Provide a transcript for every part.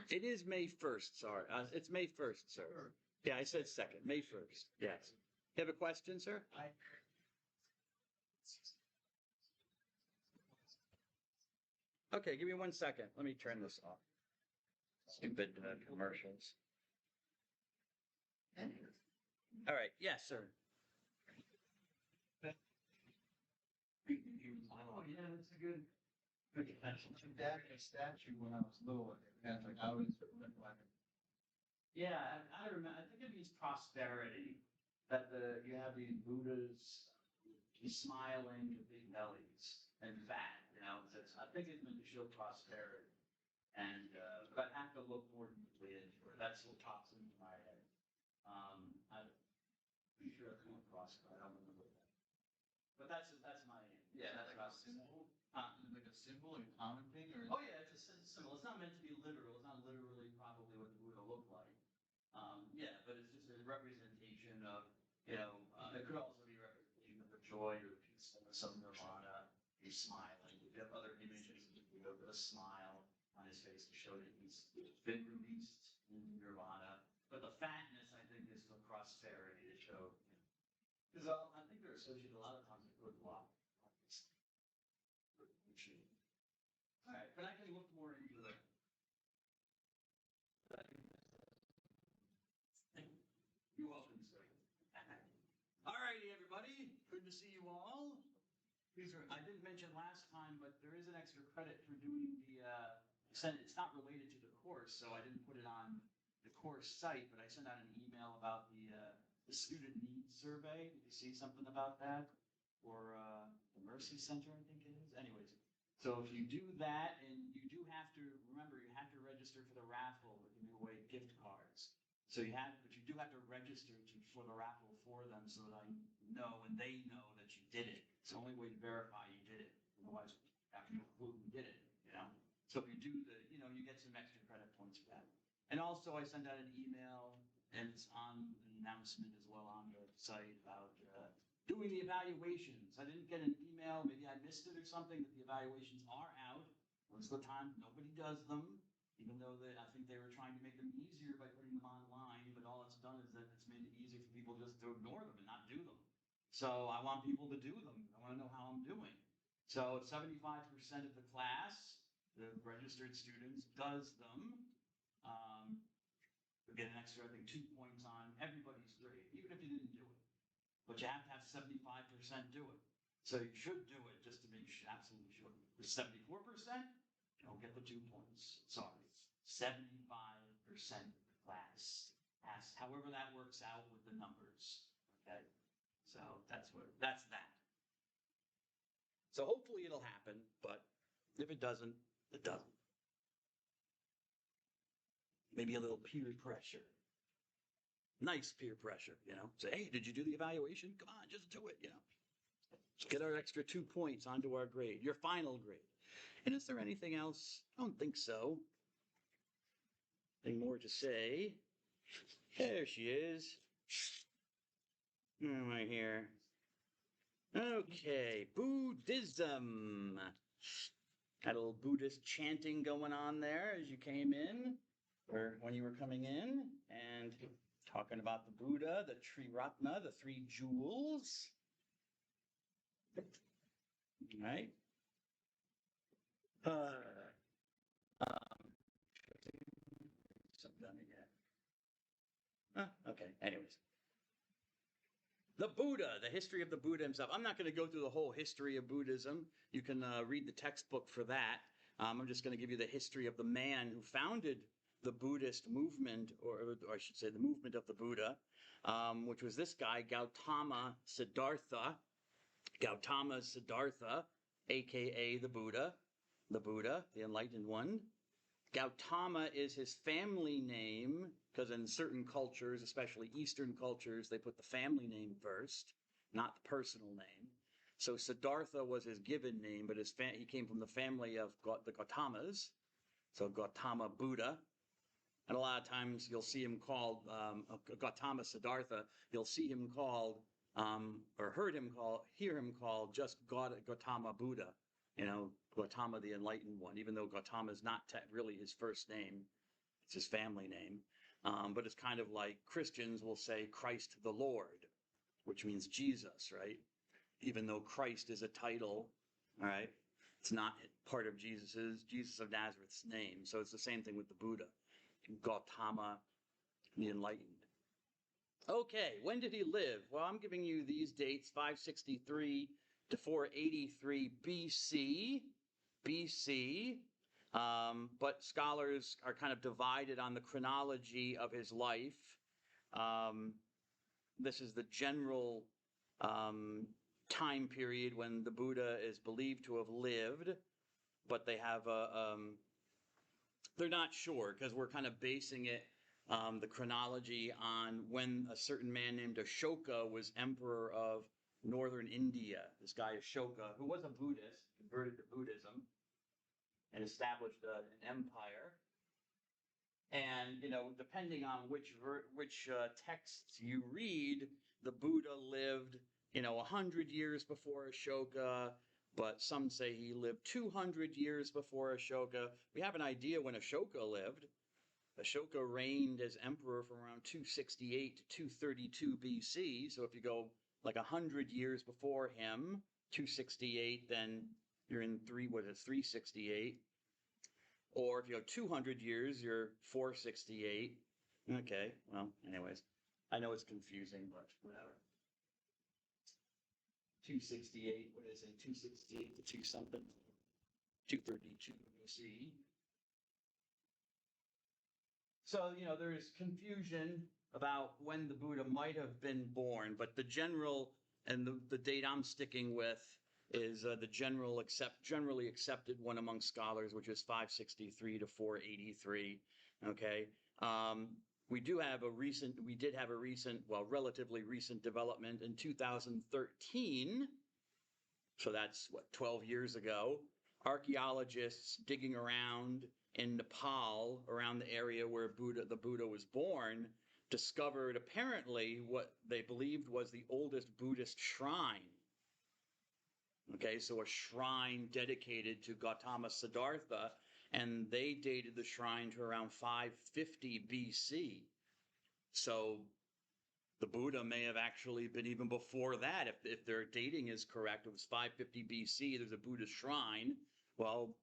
It is May 1st, sorry. It's May 1st, sir. Yeah, I said 2nd, May 1st, yes. You have a question, sir? Okay, give me 1 second. Let me turn this off. Stupid commercials. All right, yes, sir. Oh, yeah, that's a good. Dad had a statue when I was little. And like I was. Yeah, I remember. I think it means prosperity. That you have these Buddhas smiling with big bellies and fat. You know, I think it's meant to show prosperity. And but I have to look more deeply into it. That's what pops into my head. I'm pretty sure I've come across it. I don't remember that. But that's my That's like a symbol. Like a symbol, like a common thing, or. Oh yeah, it's a symbol. It's not meant to be literal. It's not literally probably what the Buddha looked like. Yeah, but it's just a representation of, it could also be a representation of the joy or peacefulness of nirvana. He's smiling. You have other images of the Buddha with a smile on his face to show that he's been released in nirvana. But the fatness, I think, is for prosperity to show. Because I think they're associated a lot of times with good luck. All right, but I can look more into it. You're welcome, sir. All righty, everybody. Good to see you all. I didn't mention last time, but there is an extra credit for doing it's not related to the course, so I didn't put it on the course site, but I sent out an email about the student needs survey. Did you see something about that? Or the Mercy Center, I think it is. Anyways, so if you do that, and you do have to, remember, you have to register for the raffle to give away gift cards. So but you do have to register for the raffle for them so that I know and they know that you did it. It's the only way to verify you did it. Otherwise, I have no clue who did it, So if you do you get some extra credit points for that. And also I sent out an email, and it's on an announcement as well on the site about doing the evaluations. I didn't get an email, maybe I missed it or something, that the evaluations are out. Most of the time, nobody does them, even though I think they were trying to make them easier by putting them online, but all it's done is that it's made it easier for people just to ignore them and not do them. So I want people to do them. I want to know how I'm doing. So 75% of the class, the registered students, does them. You get an extra, I think, 2 points on everybody's grade, even if you didn't do it. But you have to have 75% do it. So you should do it just to make sure, absolutely sure. With 74%, you don't get the 2 points. Sorry. 75% of the class has, however that works out with the numbers. Okay? So that's that. So hopefully it'll happen, but if it doesn't, it doesn't. Maybe a little peer pressure. Nice peer pressure, Say, hey, did you do the evaluation? Come on, just do it, Let's get our extra 2 points onto our grade, your final grade. And is there anything else? I don't think so. Anything more to say? There she is. Right here. Okay, Buddhism. Had a little Buddhist chanting going on there as you came in, or when you were coming in, and talking about the Buddha, the Triratna, the 3 jewels. All right. Something again. Okay. Anyways. The Buddha, the history of the Buddha himself. I'm not going to go through the whole history of Buddhism. You can read the textbook for that. I'm just going to give you the history of the man who founded the Buddhist movement, or I should say the movement of the Buddha, which was this guy, Gautama Siddhartha. Gautama Siddhartha, a.k.a. the Buddha, the enlightened one. Gautama is his family name, because in certain cultures, especially Eastern cultures, they put the family name first, not the personal name. So Siddhartha was his given name, but he came from the family of the Gautamas, so Gautama Buddha. And a lot of times you'll see him called Gautama Siddhartha. You'll see him called, or hear him called just Gautama Buddha. Gautama the Enlightened One, even though Gautama is not really his first name. It's his family name. But it's kind of like Christians will say Christ the Lord, which means Jesus, right? Even though Christ is a title, all right? It's not part of Jesus of Nazareth's name. So it's the same thing with the Buddha, Gautama, the enlightened. Okay, when did he live? Well, I'm giving you these dates, 563 to 483 BC. But scholars are kind of divided on the chronology of his life. This is the general time period when the Buddha is believed to have lived, but they have they're not sure because we're kind of basing it, the chronology on when a certain man named Ashoka was emperor of northern India. This guy Ashoka, who was a Buddhist, converted to Buddhism, and established an empire. And, depending on which texts you read, the Buddha lived, 100 years before Ashoka, but some say he lived 200 years before Ashoka. We have an idea when Ashoka lived. Ashoka reigned as emperor from around 268 to 232 BC. So if you go like 100 years before him, 268, then you're in 368. Or if you go 200 years, you're 468. Okay, well, anyways, I know it's confusing, but whatever. 268, what is it? 268 to 2 something? 232 BC. So, there is confusion about when the Buddha might have been born, but the general, and the date I'm sticking with is the generally accepted one among scholars, which is 563 to 483. Okay. We did have a recent, relatively recent development in 2013. So that's 12 years ago. Archaeologists digging around in Nepal, around the area where the Buddha was born, discovered apparently what they believed was the oldest Buddhist shrine. Okay, so a shrine dedicated to Gautama Siddhartha, and they dated the shrine to around 550 BC. So the Buddha may have actually been even before that. If their dating is correct, it was 550 BC, there's a Buddhist shrine. Well,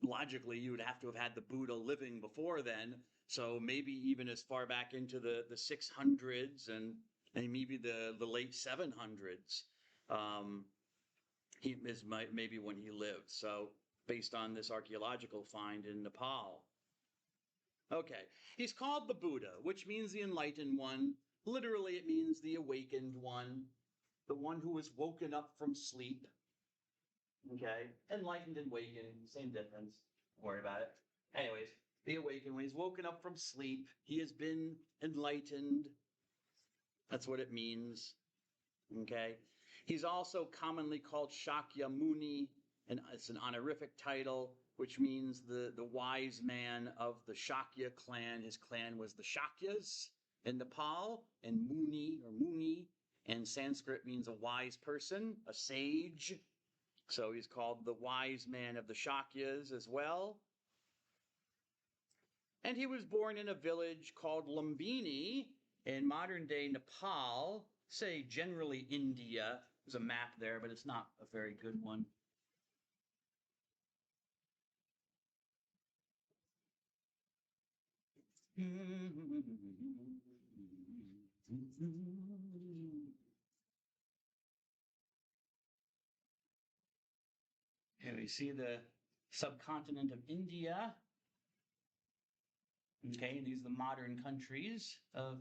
logically, you would have to have had the Buddha living before then. So maybe even as far back into the 600s and maybe the late 700s. He is maybe when he lived. So based on this archaeological find in Nepal. Okay, he's called the Buddha, which means the enlightened one. Literally, it means the awakened one, the one who was woken up from sleep. Okay, enlightened and wakened, same difference. Don't worry about it. Anyways, the awakened one. He's woken up from sleep. He has been enlightened. That's what it means. Okay. He's also commonly called Shakyamuni, and it's an honorific title, which means the wise man of the Shakya clan. His clan was the Shakyas in Nepal, and Muni in Sanskrit means a wise person, a sage. So he's called the wise man of the Shakyas as well. And he was born in a village called Lumbini in modern-day Nepal, say generally India. There's a map there, but it's not a very good one. Here we see the subcontinent of India. Okay, these are the modern countries of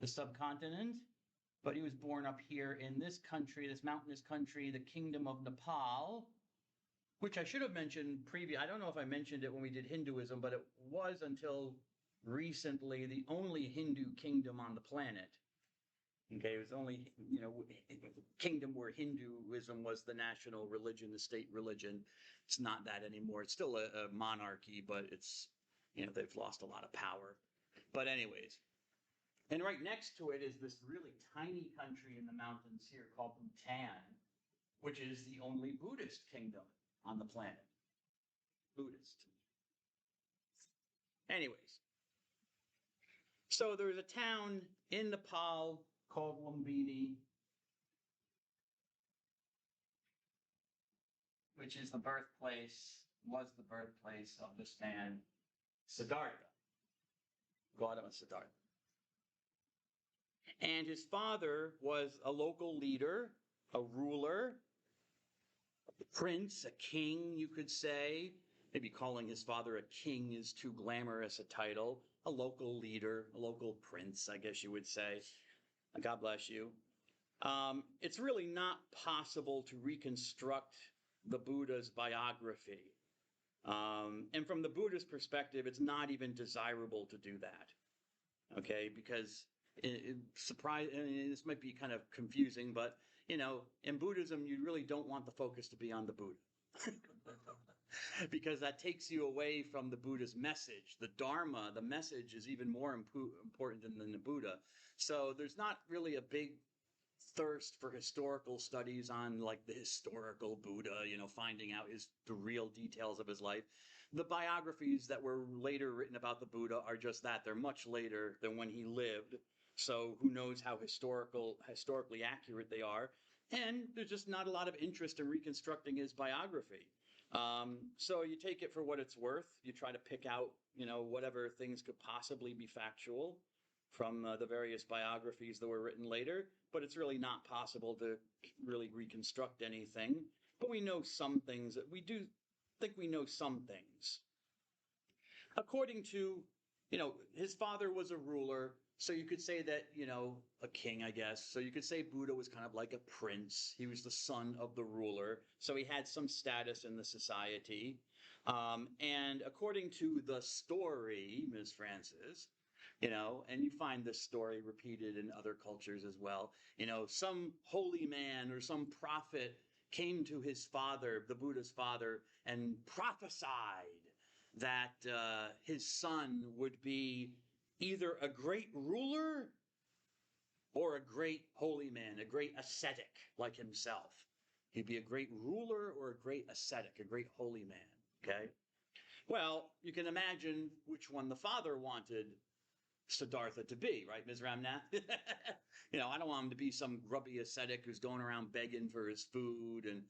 the subcontinent. But he was born up here in this country, this mountainous country, the Kingdom of Nepal, which I should have mentioned previously. I don't know if I mentioned it when we did Hinduism, but it was until recently the only Hindu kingdom on the planet. Okay, it was only, kingdom where Hinduism was the national religion, the state religion. It's not that anymore. It's still a monarchy, but it's, they've lost a lot of power. But anyways, and right next to it is this really tiny country in the mountains here called Bhutan, which is the only Buddhist kingdom on the planet. Buddhist. Anyways, So there's a town in Nepal called Lumbini, which is the birthplace, was the birthplace of this man, Siddhartha, Gautama Siddhartha. And his father was a local leader, a ruler, a prince, a king, you could say. Maybe calling his father a king is too glamorous a title. A local leader, a local prince, I guess you would say. God bless you. It's really not possible to reconstruct the Buddha's biography. And from the Buddhist perspective, it's not even desirable to do that. Okay, because this might be kind of confusing, but in Buddhism, you really don't want the focus to be on the Buddha. Because that takes you away from the Buddha's message. The Dharma, the message, is even more important than the Buddha. So there's not really a big thirst for historical studies on like the historical Buddha, finding out the real details of his life. The biographies that were later written about the Buddha are just that. They're much later than when he lived. So who knows how historically accurate they are. And there's just not a lot of interest in reconstructing his biography. So you take it for what it's worth. You try to pick out, whatever things could possibly be factual from the various biographies that were written later, but it's really not possible to really reconstruct anything. But we know some things. We do think we know some things. According to, his father was a ruler, so you could say that, a king, I guess. So you could say Buddha was kind of like a prince. He was the son of the ruler, so he had some status in the society. And according to the story, Ms. Francis, and you find this story repeated in other cultures as well, some holy man or some prophet came to his father, the Buddha's father, and prophesied that his son would be either a great ruler or a great holy man, a great ascetic like himself. He'd be a great ruler or a great ascetic, a great holy man, okay? Well, you can imagine which one the father wanted Siddhartha to be, right, Ms. Ramnath? I don't want him to be some grubby ascetic who's going around begging for his food and,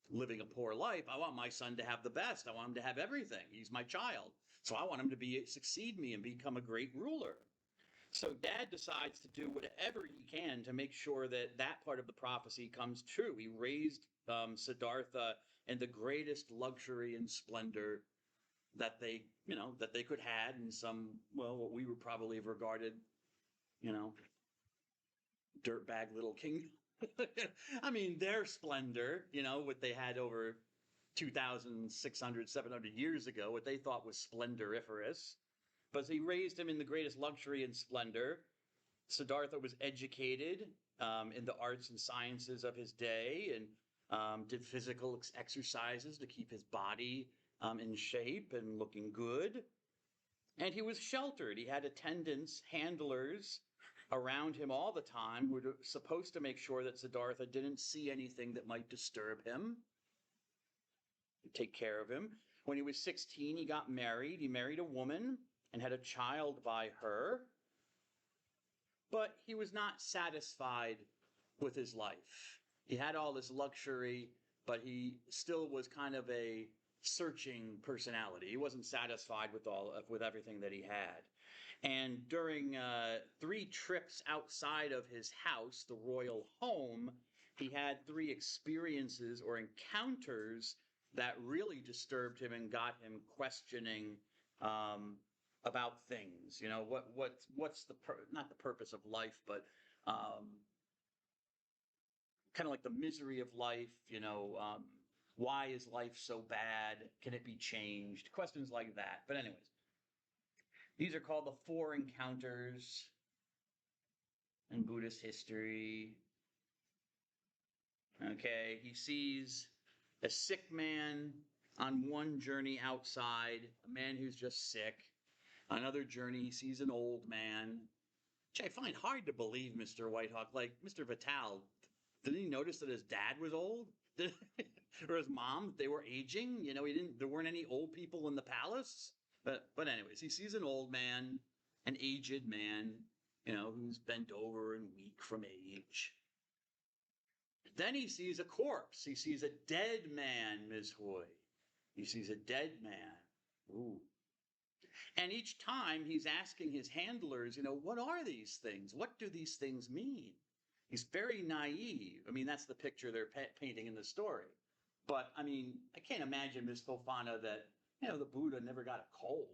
living a poor life. I want my son to have the best. I want him to have everything. He's my child. So I want him to succeed me and become a great ruler. So dad decides to do whatever he can to make sure that that part of the prophecy comes true. He raised Siddhartha in the greatest luxury and splendor that they could had in some, what we would probably have regarded, dirtbag little kingdom. I mean, their splendor, what they had over 2,600, 700 years ago, what they thought was splendoriferous. But he raised him in the greatest luxury and splendor. Siddhartha was educated in the arts and sciences of his day and did physical exercises to keep his body in shape and looking good. And he was sheltered. He had attendants, handlers around him all the time who were supposed to make sure that Siddhartha didn't see anything that might disturb him, take care of him. When he was 16, he got married. He married a woman and had a child by her. But he was not satisfied with his life. He had all this luxury, but he still was kind of a searching personality. He wasn't satisfied with everything that he had. And during 3 trips outside of his house, the royal home, he had 3 experiences or encounters that really disturbed him and got him questioning about things. What's not the purpose of life, but kind of like the misery of life. Why is life so bad? Can it be changed? Questions like that. But anyways, these are called the 4 encounters in Buddhist history. Okay, he sees a sick man on one journey outside, a man who's just sick. On another journey, he sees an old man, which I find hard to believe, Mr. Whitehawk. Like, Mr. Vital, didn't he notice that his dad was old? Or his mom, they were aging? There weren't any old people in the palace? But anyways, he sees an old man an aged man, who's bent over and weak from age. Then he sees a corpse. He sees a dead man, Ms. Hoy. He sees a dead man. Ooh. And each time he's asking his handlers, what are these things? What do these things mean? He's very naive. I mean, that's the picture they're painting in the story. But, I mean, I can't imagine, Ms. Fofana, that, the Buddha never got a cold.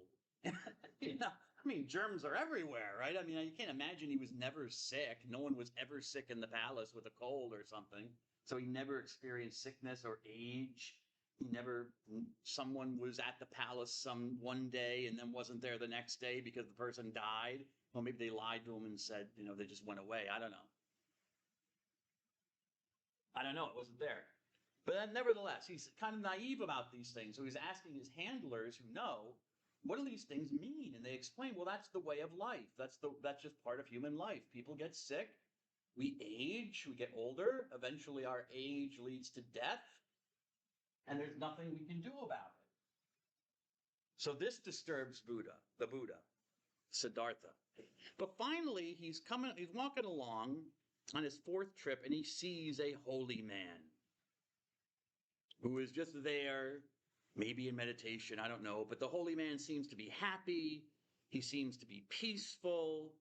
I mean, germs are everywhere, right? I mean, you can't imagine he was never sick. No one was ever sick in the palace with a cold or something. So he never experienced sickness or age. Someone was at the palace one day and then wasn't there the next day because the person died. Well, maybe they lied to him and said, they just went away. I don't know. It wasn't there. But nevertheless, he's kind of naive about these things. So he's asking his handlers who know, what do these things mean? And they explain, well, that's the way of life. That's just part of human life. People get sick. We age. We get older. Eventually, our age leads to death. And there's nothing we can do about it. So this disturbs the Buddha, Siddhartha. But finally, he's walking along on his fourth trip, and he sees a holy man who is just there, maybe in meditation, I don't know. But the holy man seems to be happy. He seems to be peaceful.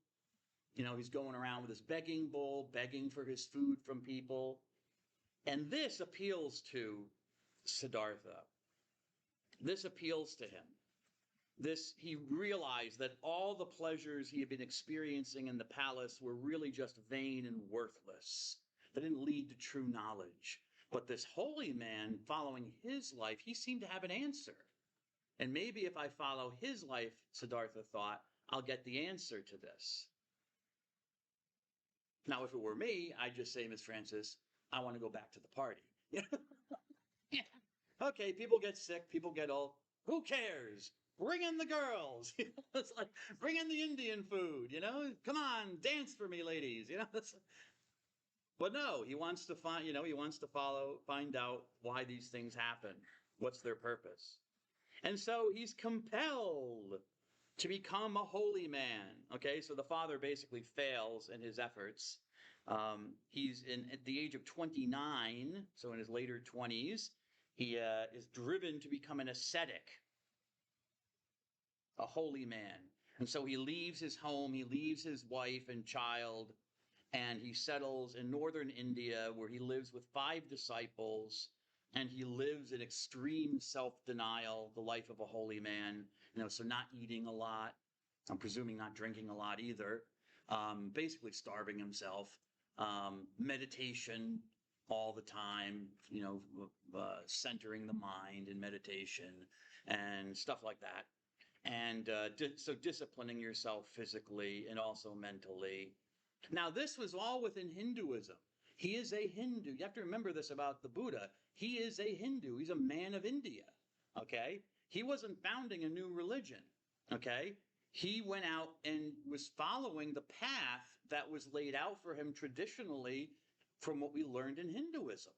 He's going around with his begging bowl, begging for his food from people. And this appeals to Siddhartha. This appeals to him. He realized that all the pleasures he had been experiencing in the palace were really just vain and worthless. They didn't lead to true knowledge. But this holy man, following his life, he seemed to have an answer. And maybe if I follow his life, Siddhartha thought, I'll get the answer to this. Now, if it were me, I'd just say, Miss Francis, I want to go back to the party. Okay, people get sick, people get old. Who cares? Bring in the girls. It's like, bring in the Indian food, Come on, dance for me, ladies. But no, he wants to find out why these things happen. What's their purpose? And so he's compelled to become a holy man. Okay, so the father basically fails in his efforts. He's at the age of 29, so in his later 20s, he is driven to become an ascetic, a holy man. And so he leaves his home, he leaves his wife and child, and he settles in northern India where he lives with 5 disciples, and he lives in extreme self-denial, the life of a holy man, so not eating a lot, I'm presuming not drinking a lot either, basically starving himself, meditation all the time, centering the mind in meditation and stuff like that. And so disciplining yourself physically and also mentally. Now, this was all within Hinduism. He is a Hindu. You have to remember this about the Buddha. He is a Hindu. He's a man of India, okay? He wasn't founding a new religion, okay? He went out and was following the path that was laid out for him traditionally from what we learned in Hinduism.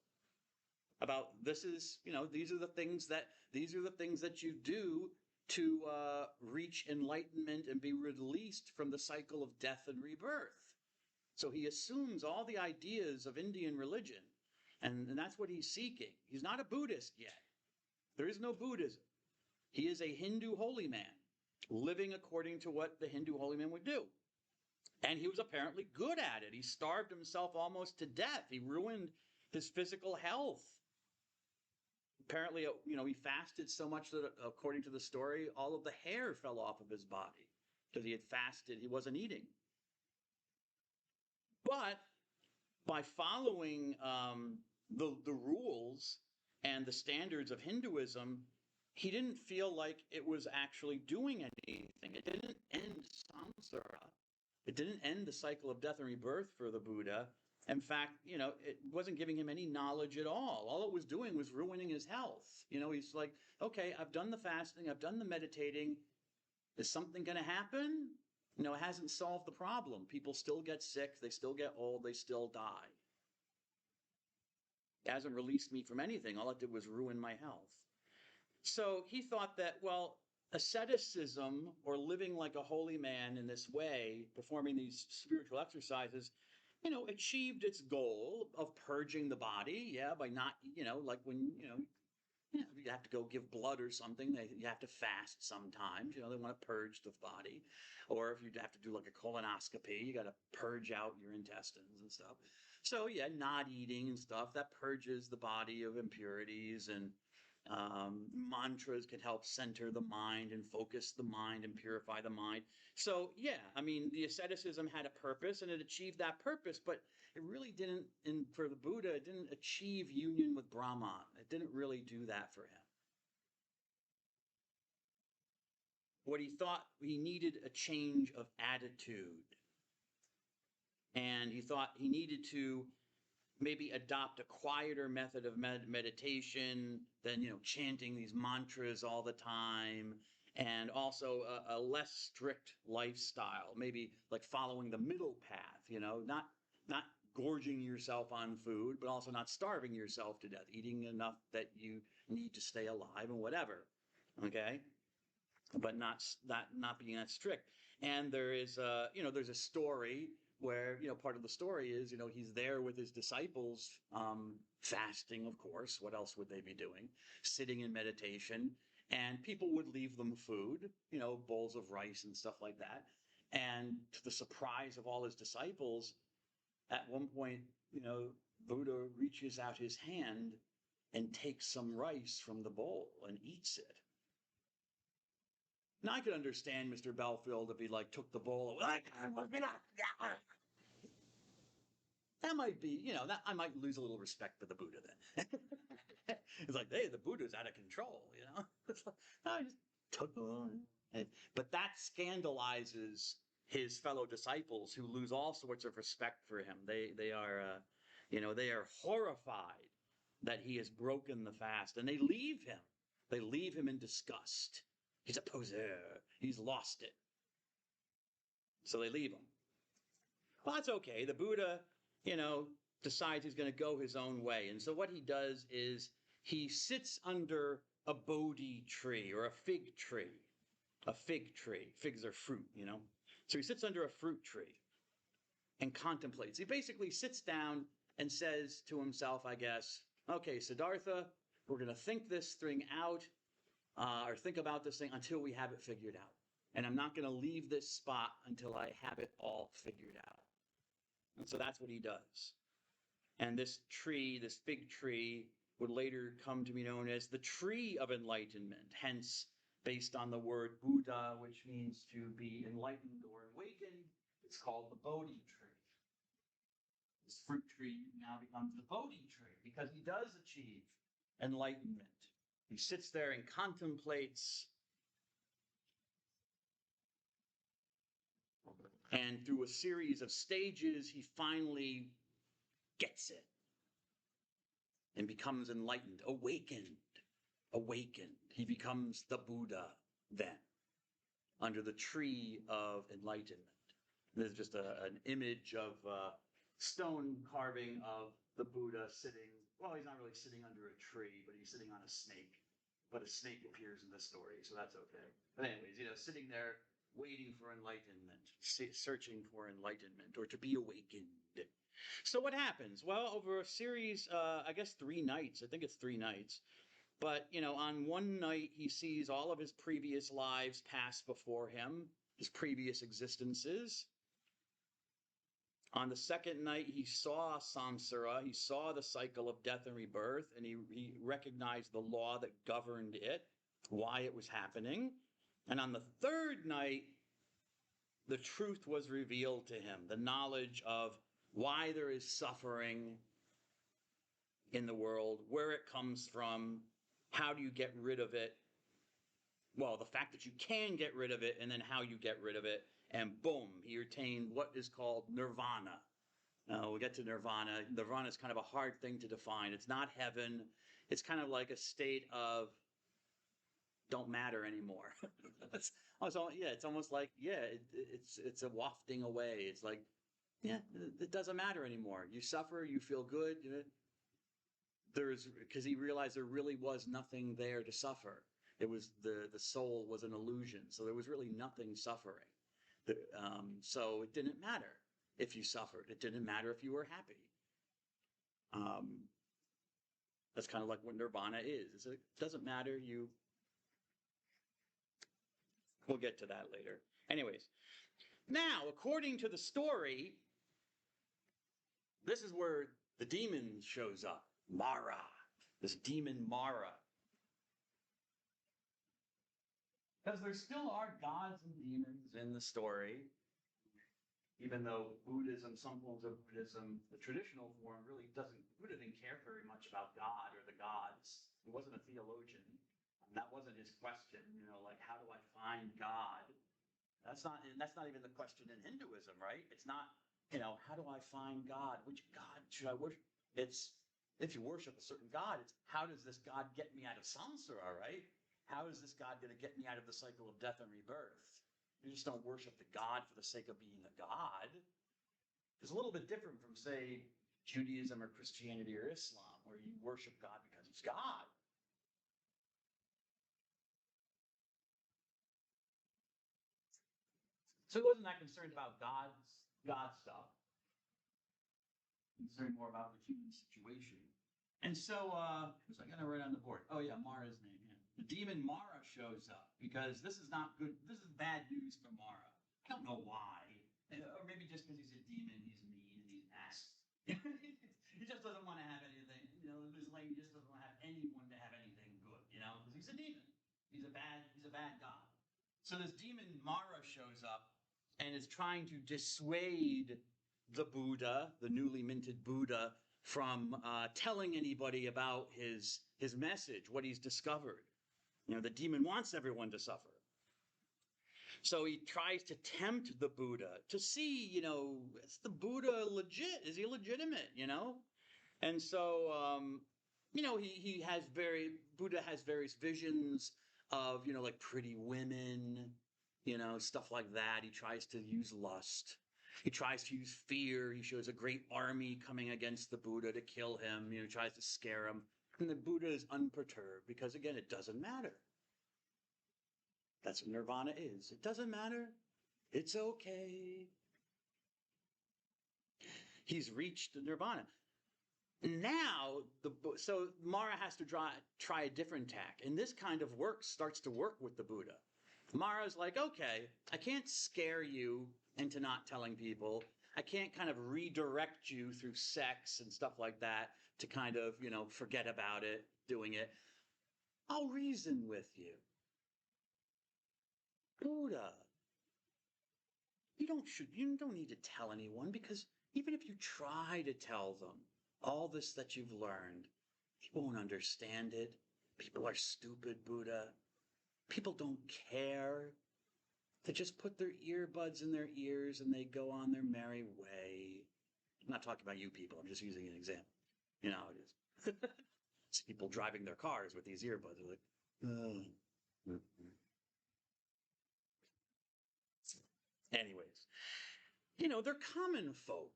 About these are the things that you do to reach enlightenment and be released from the cycle of death and rebirth. So he assumes all the ideas of Indian religion, and that's what he's seeking. He's not a Buddhist yet. There is no Buddhism. He is a Hindu holy man, living according to what the Hindu holy man would do. And he was apparently good at it. He starved himself almost to death. He ruined his physical health. Apparently, he fasted so much that, according to the story, all of the hair fell off of his body because he had fasted. He wasn't eating. But by following the rules and the standards of Hinduism, he didn't feel like it was actually doing anything. It didn't end samsara. It didn't end the cycle of death and rebirth for the Buddha. In fact, it wasn't giving him any knowledge at all. All it was doing was ruining his health. He's like, okay, I've done the fasting, I've done the meditating. Is something going to happen? It hasn't solved the problem. People still get sick, they still get old, they still die. It hasn't released me from anything. All it did was ruin my health. So he thought that, well, asceticism, or living like a holy man in this way, performing these spiritual exercises, achieved its goal of purging the body, yeah, by not, like when, you have to go give blood or something, you have to fast sometimes, they want to purge the body. Or if you have to do like a colonoscopy, you got to purge out your intestines and stuff. So yeah, not eating and stuff, that purges the body of impurities. And mantras can help center the mind and focus the mind and purify the mind. So yeah, I mean, the asceticism had a purpose and it achieved that purpose, but it really didn't, and for the Buddha, it didn't achieve union with Brahman. It didn't really do that for him. What he thought, he needed a change of attitude. And he thought he needed to maybe adopt a quieter method of meditation than, chanting these mantras all the time, and also a less strict lifestyle, maybe like following the middle path, not gorging yourself on food, but also not starving yourself to death, eating enough that you need to stay alive and whatever, okay? But not being that strict. And there is there's a story where, part of the story is, he's there with his disciples, fasting, of course. What else would they be doing? Sitting in meditation, and people would leave them food, bowls of rice and stuff like that. And to the surprise of all his disciples, at one point, Buddha reaches out his hand and takes some rice from the bowl and eats it. Now, I could understand Mr. Belfield if he took the bowl away. That might be, that I might lose a little respect for the Buddha then. It's like, hey, the Buddha's out of control, It's like, I just took it. But that scandalizes his fellow disciples, who lose all sorts of respect for him. They are horrified that he has broken the fast, and they leave him. They leave him in disgust. He's a poseur. He's lost it. So they leave him. Well, that's okay. The Buddha, decides he's going to go his own way. And so what he does is he sits under a Bodhi tree, or a fig tree. A fig tree. Figs are fruit, So he sits under a fruit tree and contemplates. He basically sits down and says to himself, I guess, okay, Siddhartha, we're going to think this thing out. Or think about this thing until we have it figured out. And I'm not going to leave this spot until I have it all figured out. And so that's what he does. And this tree, this fig tree, would later come to be known as the tree of enlightenment, hence based on the word Buddha, which means to be enlightened or awakened. It's called the Bodhi tree. This fruit tree now becomes the Bodhi tree because he does achieve enlightenment. He sits there and contemplates, and through a series of stages, he finally gets it and becomes enlightened, awakened. He becomes the Buddha then, under the tree of enlightenment. There's just an image of stone carving of the Buddha sitting. Well, he's not really sitting under a tree, but he's sitting on a snake. But a snake appears in the story, so that's okay. But anyways, sitting there waiting for enlightenment, searching for enlightenment, or to be awakened. So what happens? Well, over a series, I guess 3 nights. I think it's 3 nights. But, on one night, he sees all of his previous lives pass before him, his previous existences. On the second night, he saw samsara, he saw the cycle of death and rebirth, and he recognized the law that governed it, why it was happening. And on the third night, the truth was revealed to him, the knowledge of why there is suffering in the world, where it comes from, how do you get rid of it? Well, the fact that you can get rid of it, and then how you get rid of it. And boom, he attained what is called nirvana. We'll get to nirvana. Nirvana is kind of a hard thing to define. It's not heaven. It's kind of like a state of don't matter anymore. It's almost like, it's a wafting away. It's like, it doesn't matter anymore. You suffer, you feel good. Because he realized there really was nothing there to suffer. It was the soul was an illusion. So there was really nothing suffering. So it didn't matter if you suffered. It didn't matter if you were happy. That's kind of like what nirvana is. It doesn't matter. We'll get to that later. Anyways, now, according to the story, this is where the demon shows up. Mara. This demon Mara. Because there still are gods and demons in the story. Even though Buddhism, some forms of Buddhism, the traditional form really Buddha didn't care very much about God or the gods. He wasn't a theologian. And that wasn't his question, like, how do I find God? That's not even the question in Hinduism, right? It's not, how do I find God? Which God should I worship? It's, if you worship a certain God, it's how does this God get me out of samsara, right? How is this God going to get me out of the cycle of death and rebirth? You just don't worship the God for the sake of being a God. It's a little bit different from, say, Judaism or Christianity or Islam, where you worship God because he's God. So he wasn't that concerned about God stuff. Concerned more about the human situation. And so, I got to write on the board. Oh yeah, Mara's name. Yeah. The demon Mara shows up because this is not good. This is bad news for Mara. I don't know why. Or maybe just because he's a demon, he's mean and he's nasty. He just doesn't want to have anything. This lady just doesn't have anyone to have anything good. Because he's a demon. He's a bad god. So this demon Mara shows up and is trying to dissuade the Buddha, the newly minted Buddha, from telling anybody about his message, what he's discovered. The demon wants everyone to suffer. So he tries to tempt the Buddha to see, is the Buddha legit? Is he legitimate, And so, Buddha has various visions of, like pretty women, stuff like that. He tries to use lust. He tries to use fear. He shows a great army coming against the Buddha to kill him. Tries to scare him. And the Buddha is unperturbed because, again, it doesn't matter. That's what nirvana is. It doesn't matter. It's okay. He's reached nirvana. Now, so Mara has to try a different tack. And this kind of starts to work with the Buddha. Mara's like, okay, I can't scare you into not telling people. I can't kind of redirect you through sex and stuff like that to kind of, forget about it, doing it. I'll reason with you. Buddha, you don't need to tell anyone, because even if you try to tell them all this that you've learned, they won't understand it. People are stupid, Buddha. People don't care. They just put their earbuds in their ears and they go on their merry way. I'm not talking about you people. I'm just using an example. It is. It's people driving their cars with these earbuds. They're like, Anyways, they're common folk.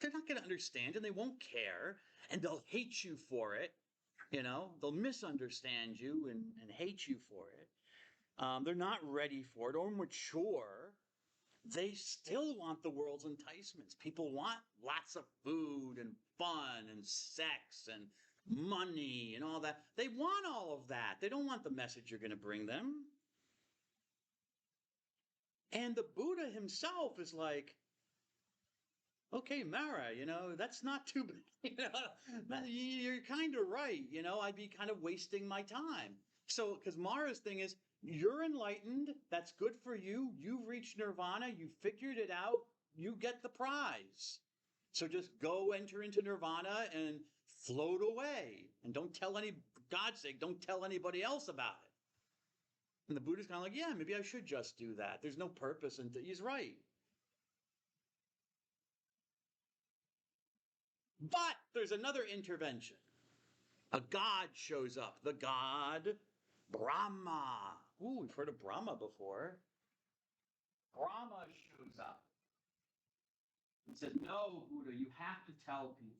They're not going to understand and they won't care and they'll hate you for it. They'll misunderstand you and hate you for it. They're not ready for it or mature. They still want the world's enticements. People want lots of food and fun and sex and money and all that. They want all of that. They don't want the message you're going to bring them. And the Buddha himself is like, okay, Mara, that's not too bad. You're kind of right. I'd be kind of wasting my time. So, because Mara's thing is, you're enlightened. That's good for you. You've reached nirvana. You figured it out. You get the prize. So just go enter into nirvana and float away. And don't tell God's sake, don't tell anybody else about it. And the Buddha's kind of like, yeah, maybe I should just do that. There's no purpose. And he's right. But there's another intervention. A god shows up. The god Brahma. Ooh, we've heard of Brahma before. Brahma shows up. He says, no, Buddha, you have to tell people.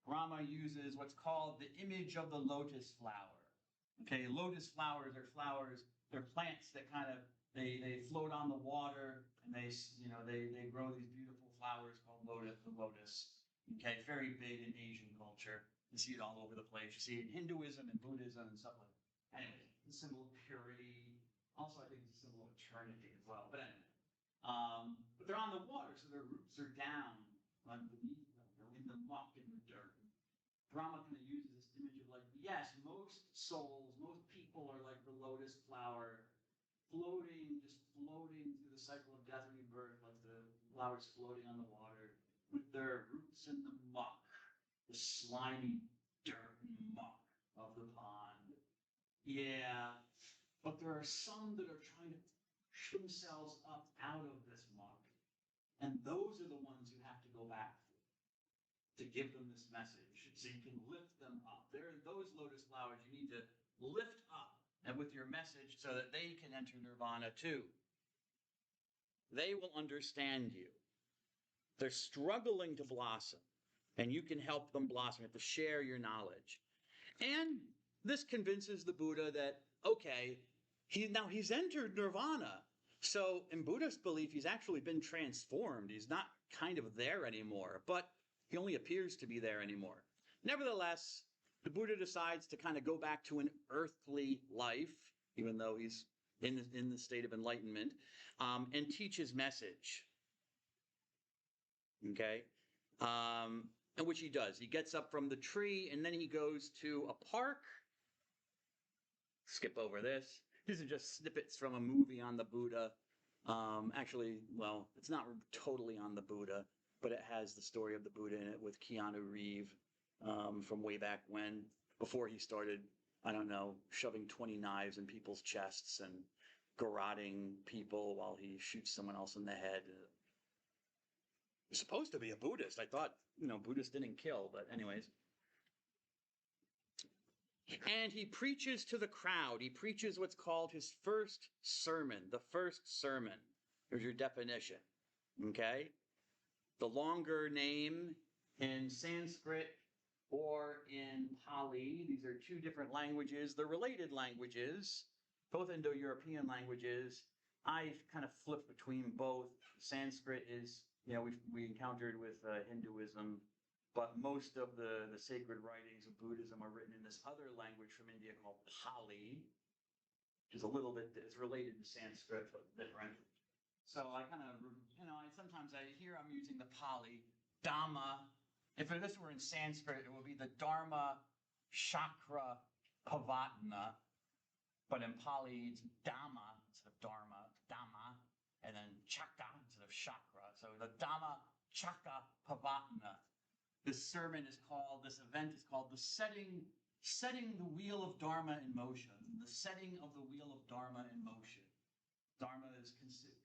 Brahma uses what's called the image of the lotus flower. Okay, lotus flowers are flowers. They're plants that kind of they float on the water, and they grow these beautiful flowers called lotus. The lotus. Okay, very big in Asian culture. You see it all over the place. You see it in Hinduism and Buddhism and stuff like that. Anyway, the symbol of purity. Also, I think it's a symbol of eternity as well. But anyway, but they're on the water, so their roots are down underneath them. They're in the muck and the dirt. Brahma kind of uses this image of like, yes, most souls, most people are like the lotus flower, just floating through the cycle of death and rebirth, like the flowers floating on the water, with their roots in the muck, the slimy dirt muck of the pond. Yeah, but there are some that are trying to push themselves up out of this muck. And those are the ones you have to go back to give them this message so you can lift them up. There are those lotus flowers you need to lift up and with your message so that they can enter nirvana too. They will understand you. They're struggling to blossom, and you can help them blossom. You have to share your knowledge. And this convinces the Buddha that, okay, he's entered nirvana. So in Buddhist belief, he's actually been transformed. He's not kind of there anymore, but he only appears to be there anymore. Nevertheless, the Buddha decides to kind of go back to an earthly life, even though he's in the state of enlightenment, and teach his message. Okay? And which he does. He gets up from the tree, and then he goes to a park. Skip over this. These are just snippets from a movie on the Buddha. Actually, well, it's not totally on the Buddha, but it has the story of the Buddha in it with Keanu Reeves from way back when, before he started, I don't know, shoving 20 knives in people's chests and garroting people while he shoots someone else in the head. He's supposed to be a Buddhist. I thought, Buddhists didn't kill, but anyways. And he preaches to the crowd. He preaches what's called his first sermon, the first sermon. Here's your definition, okay? The longer name in Sanskrit or in Pali. These are two different languages. They're related languages, both Indo-European languages. I kind of flip between both. Sanskrit is, we encountered with Hinduism, but most of the sacred writings of Buddhism are written in this other language from India called Pali, which is a little bit, it's related to Sanskrit, but different. So I kind of, sometimes I hear I'm using the Pali, Dhamma. If this were in Sanskrit, it would be the Dharma Chakra Pavatana. But in Pali, it's Dhamma instead of Dharma, Dhamma, and then Chakra instead of chakra. So the Dhamma Chakra Pavatana. This event is called the setting the wheel of Dharma in motion. The setting of the wheel of Dharma in motion. Dharma is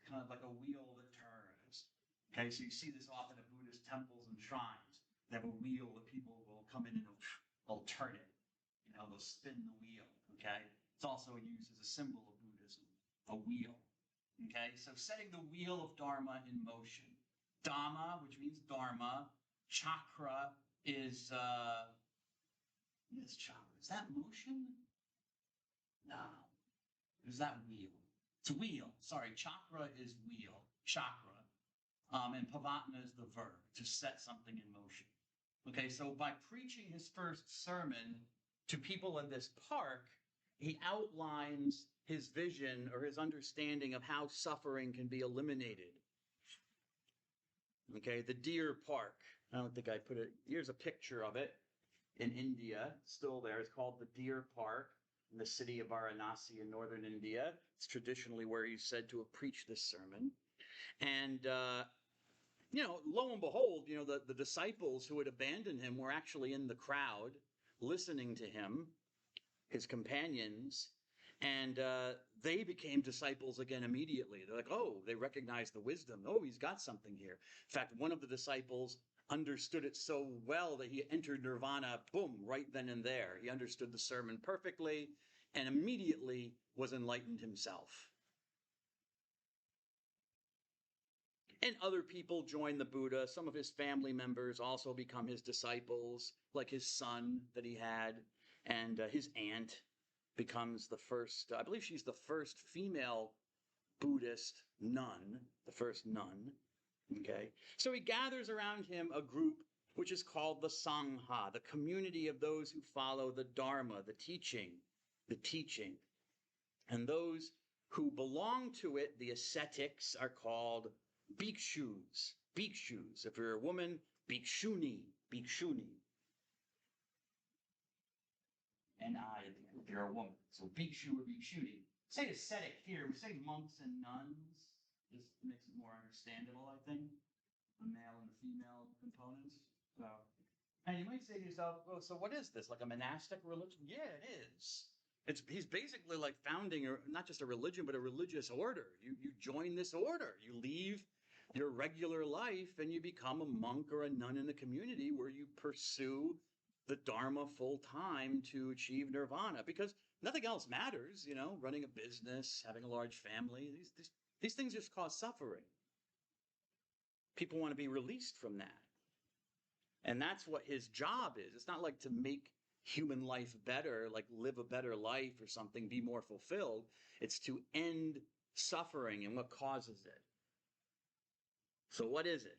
kind of like a wheel that turns. Okay, so you see this often at Buddhist temples and shrines. They have a wheel that people will come in and they'll turn it. They'll spin the wheel. Okay, it's also used as a symbol of Buddhism, a wheel. Okay, so setting the wheel of Dharma in motion. Dhamma, which means Dharma. Chakra is, what is chakra? Is that motion? No. Is that wheel? It's a wheel. Sorry, chakra is wheel. Chakra. And pavatana is the verb, to set something in motion. Okay, so by preaching his first sermon to people in this park, he outlines his vision or his understanding of how suffering can be eliminated. Okay, the deer park. I don't think I put it. Here's a picture of it in India, still there. It's called the Deer Park in the city of Varanasi in northern India. It's traditionally where he's said to have preached this sermon. And, lo and behold, the disciples who had abandoned him were actually in the crowd listening to him, his companions, and they became disciples again immediately. They're like, oh, they recognized the wisdom. Oh, he's got something here. In fact, one of the disciples understood it so well that he entered nirvana, boom, right then and there. He understood the sermon perfectly and immediately was enlightened himself. And other people join the Buddha. Some of his family members also become his disciples, like his son that he had and his aunt. becomes the first, I believe she's the first female Buddhist nun, the first nun. Okay. So he gathers around him a group which is called the Sangha, the community of those who follow the Dharma, the teaching. And those who belong to it, the ascetics, are called bhikshus. Bhikshus. If you're a woman, bhikshuni. N-I if you're a woman. So bhikshu or bhikshuni. Say ascetic here. We say monks and nuns. Just makes it more understandable, I think. The male and the female components. So, and you might say to yourself, well, so what is this? Like a monastic religion? Yeah, it is. He's basically like founding not just a religion, but a religious order. You join this order. You leave your regular life and you become a monk or a nun in the community where you pursue the Dharma full time to achieve nirvana, because nothing else matters, running a business, having a large family. These things just cause suffering. People want to be released from that. And that's what his job is. It's not like to make human life better, like live a better life or something, be more fulfilled. It's to end suffering and what causes it. So what is it?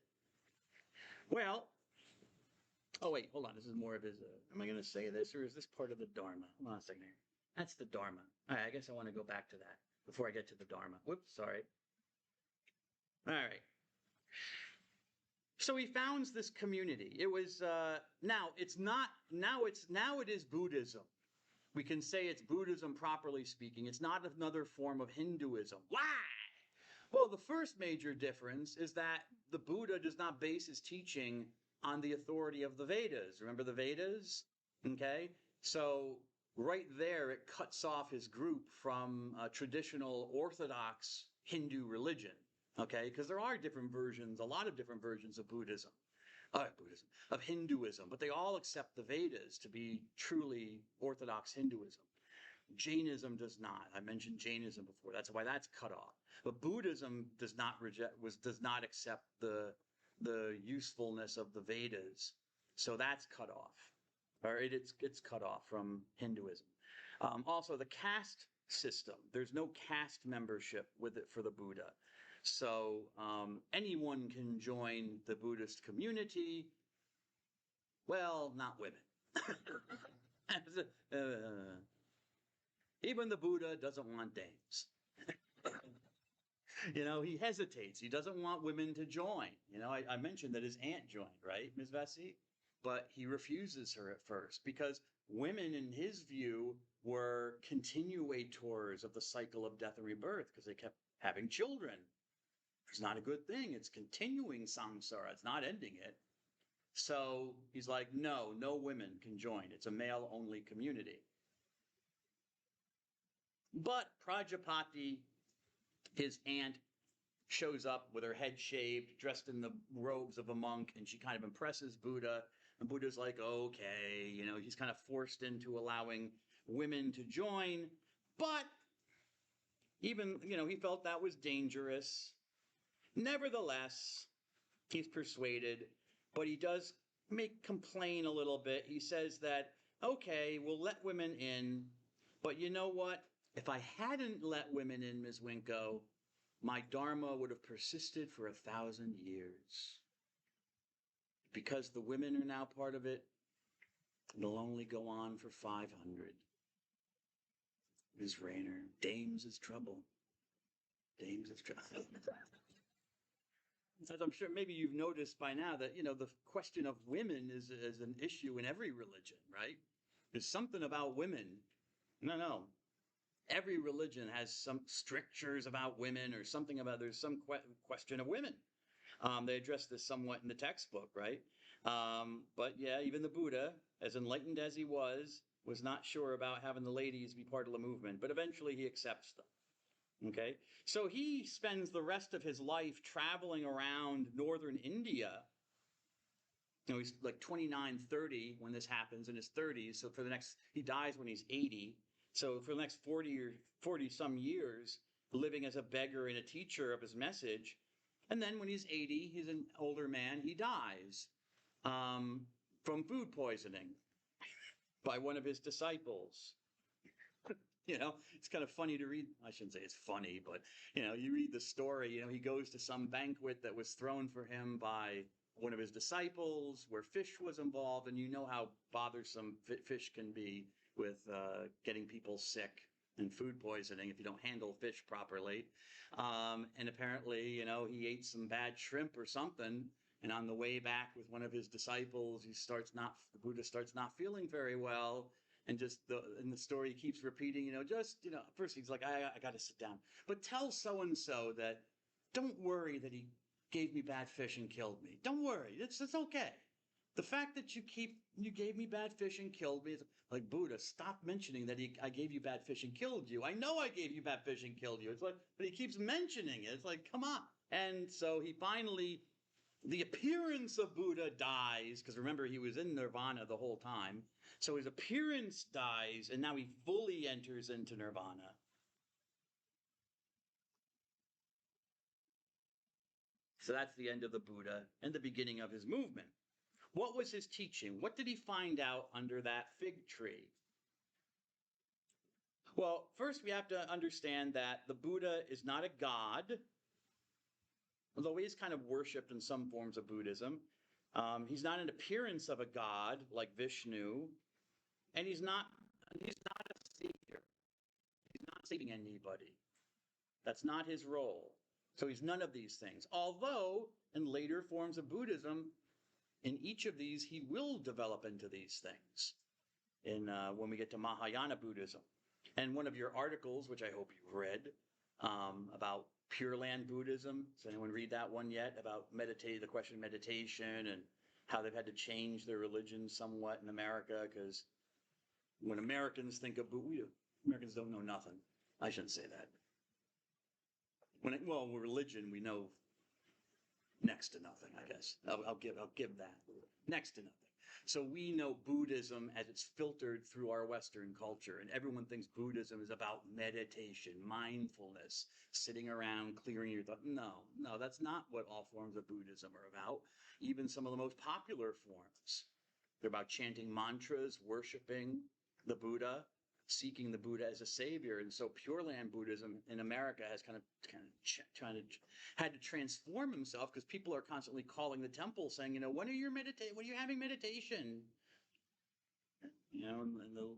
Well, oh wait, hold on. This is more of his, am I going to say this or is this part of the Dharma? Hold on a second here. That's the Dharma. All right, I guess I want to go back to that before I get to the Dharma. Whoops, sorry. All right. So he founds this community. It was now it is Buddhism. We can say it's Buddhism properly speaking. It's not another form of Hinduism. Why? Well, the first major difference is that the Buddha does not base his teaching on the authority of the Vedas. Remember the Vedas? Okay? So right there, it cuts off his group from traditional Orthodox Hindu religion. Okay, because there are different versions, a lot of different versions of of Hinduism, but they all accept the Vedas to be truly Orthodox Hinduism. Jainism does not. I mentioned Jainism before. That's why that's cut off. But Buddhism does not accept the usefulness of the Vedas, so that's cut off, or it's cut off from Hinduism. Also, the caste system. There's no caste membership with it for the Buddha. So anyone can join the Buddhist community. Well, not women. Even the Buddha doesn't want dames. He hesitates. He doesn't want women to join. I mentioned that his aunt joined, right, Ms. Vesey? But he refuses her at first because women, in his view, were continuators of the cycle of death and rebirth because they kept having children. It's not a good thing. It's continuing samsara. It's not ending it. So he's like, no women can join. It's a male-only community. But Prajapati, his aunt, shows up with her head shaved, dressed in the robes of a monk, and she kind of impresses Buddha. And Buddha's like, okay, he's kind of forced into allowing women to join. But even, he felt that was dangerous. Nevertheless, he's persuaded, but he does complain a little bit. He says that, okay, we'll let women in, but you know what? If I hadn't let women in, Ms. Winko, my Dharma would have persisted for 1,000 years. Because the women are now part of it, it'll only go on for 500. Ms. Rayner, dames is trouble. Dames is trouble. As I'm sure maybe you've noticed by now that, the question of women is an issue in every religion, right? There's something about women. No. Every religion has some strictures about women or something about, there's some question of women. They address this somewhat in the textbook, right? But yeah, even the Buddha, as enlightened as he was not sure about having the ladies be part of the movement, but eventually he accepts them. Okay, so he spends the rest of his life traveling around northern India. He's like 29, 30 when this happens, in his 30s. So he dies when he's 80. So for the next 40 some years, living as a beggar and a teacher of his message. And then when he's 80, he's an older man, he dies from food poisoning by one of his disciples. It's kind of funny to read. I shouldn't say it's funny, but you read the story. He goes to some banquet that was thrown for him by one of his disciples where fish was involved, and you know how bothersome fish can be with getting people sick and food poisoning if you don't handle fish properly. And apparently, he ate some bad shrimp or something. And on the way back with one of his disciples, the Buddha starts not feeling very well. And in the story, he keeps repeating, first he's like, I got to sit down. But tell so-and-so that don't worry that he gave me bad fish and killed me. Don't worry. It's okay. The fact that you gave me bad fish and killed me, like, Buddha, stop mentioning that I gave you bad fish and killed you. I know I gave you bad fish and killed you. It's like, but he keeps mentioning it. It's like, come on. And so he finally, the appearance of Buddha dies, because remember, he was in nirvana the whole time. So his appearance dies, and now he fully enters into nirvana. So that's the end of the Buddha and the beginning of his movement. What was his teaching? What did he find out under that fig tree? Well, first we have to understand that the Buddha is not a god, although he is kind of worshipped in some forms of Buddhism. He's not an appearance of a god like Vishnu, and he's not a savior. He's not saving anybody. That's not his role. So he's none of these things. Although in later forms of Buddhism, in each of these, he will develop into these things when we get to Mahayana Buddhism. And one of your articles, which I hope you've read, about Pure Land Buddhism. Does anyone read that one yet? About the question of meditation and how they've had to change their religion somewhat in America, because when Americans think of Buddha, Americans don't know nothing. I shouldn't say that. Religion, we know next to nothing, I guess. I'll give that. Next to nothing. So we know Buddhism as it's filtered through our Western culture, and everyone thinks Buddhism is about meditation, mindfulness, sitting around, clearing your thoughts. No, that's not what all forms of Buddhism are about. Even some of the most popular forms. They're about chanting mantras, worshiping the Buddha, seeking the Buddha as a savior. And so Pure Land Buddhism in America has kind of had to transform himself, because people are constantly calling the temple saying, when are you having meditation? And the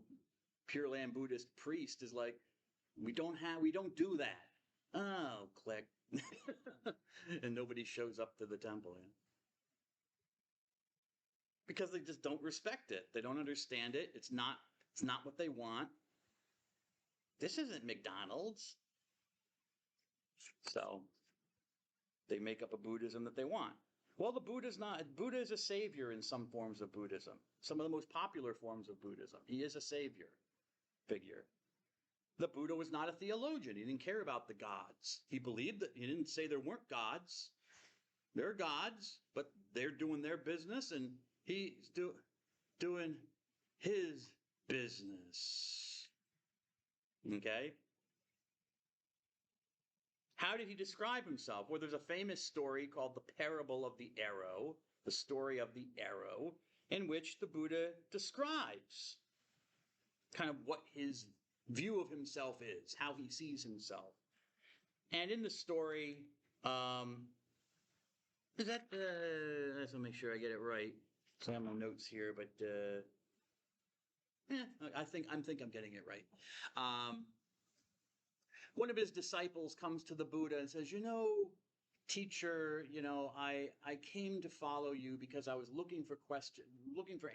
Pure Land Buddhist priest is like, we don't do that. Oh, click. And nobody shows up to the temple. Because they just don't respect it. They don't understand it. It's not what they want. This isn't McDonald's. So they make up a Buddhism that they want. Well, Buddha is a savior in some forms of Buddhism. Some of the most popular forms of Buddhism. He is a savior figure. The Buddha was not a theologian. He didn't care about the gods. He didn't say there weren't gods. There are gods, but they're doing their business, and he's doing his business. Okay? How did he describe himself? Well, there's a famous story called the Parable of the Arrow, the story of the arrow, in which the Buddha describes kind of what his view of himself is, how he sees himself. And in the story, let's make sure I get it right. So I have my notes here, but I think I'm getting it right. One of his disciples comes to the Buddha and says, teacher, I came to follow you because I was looking for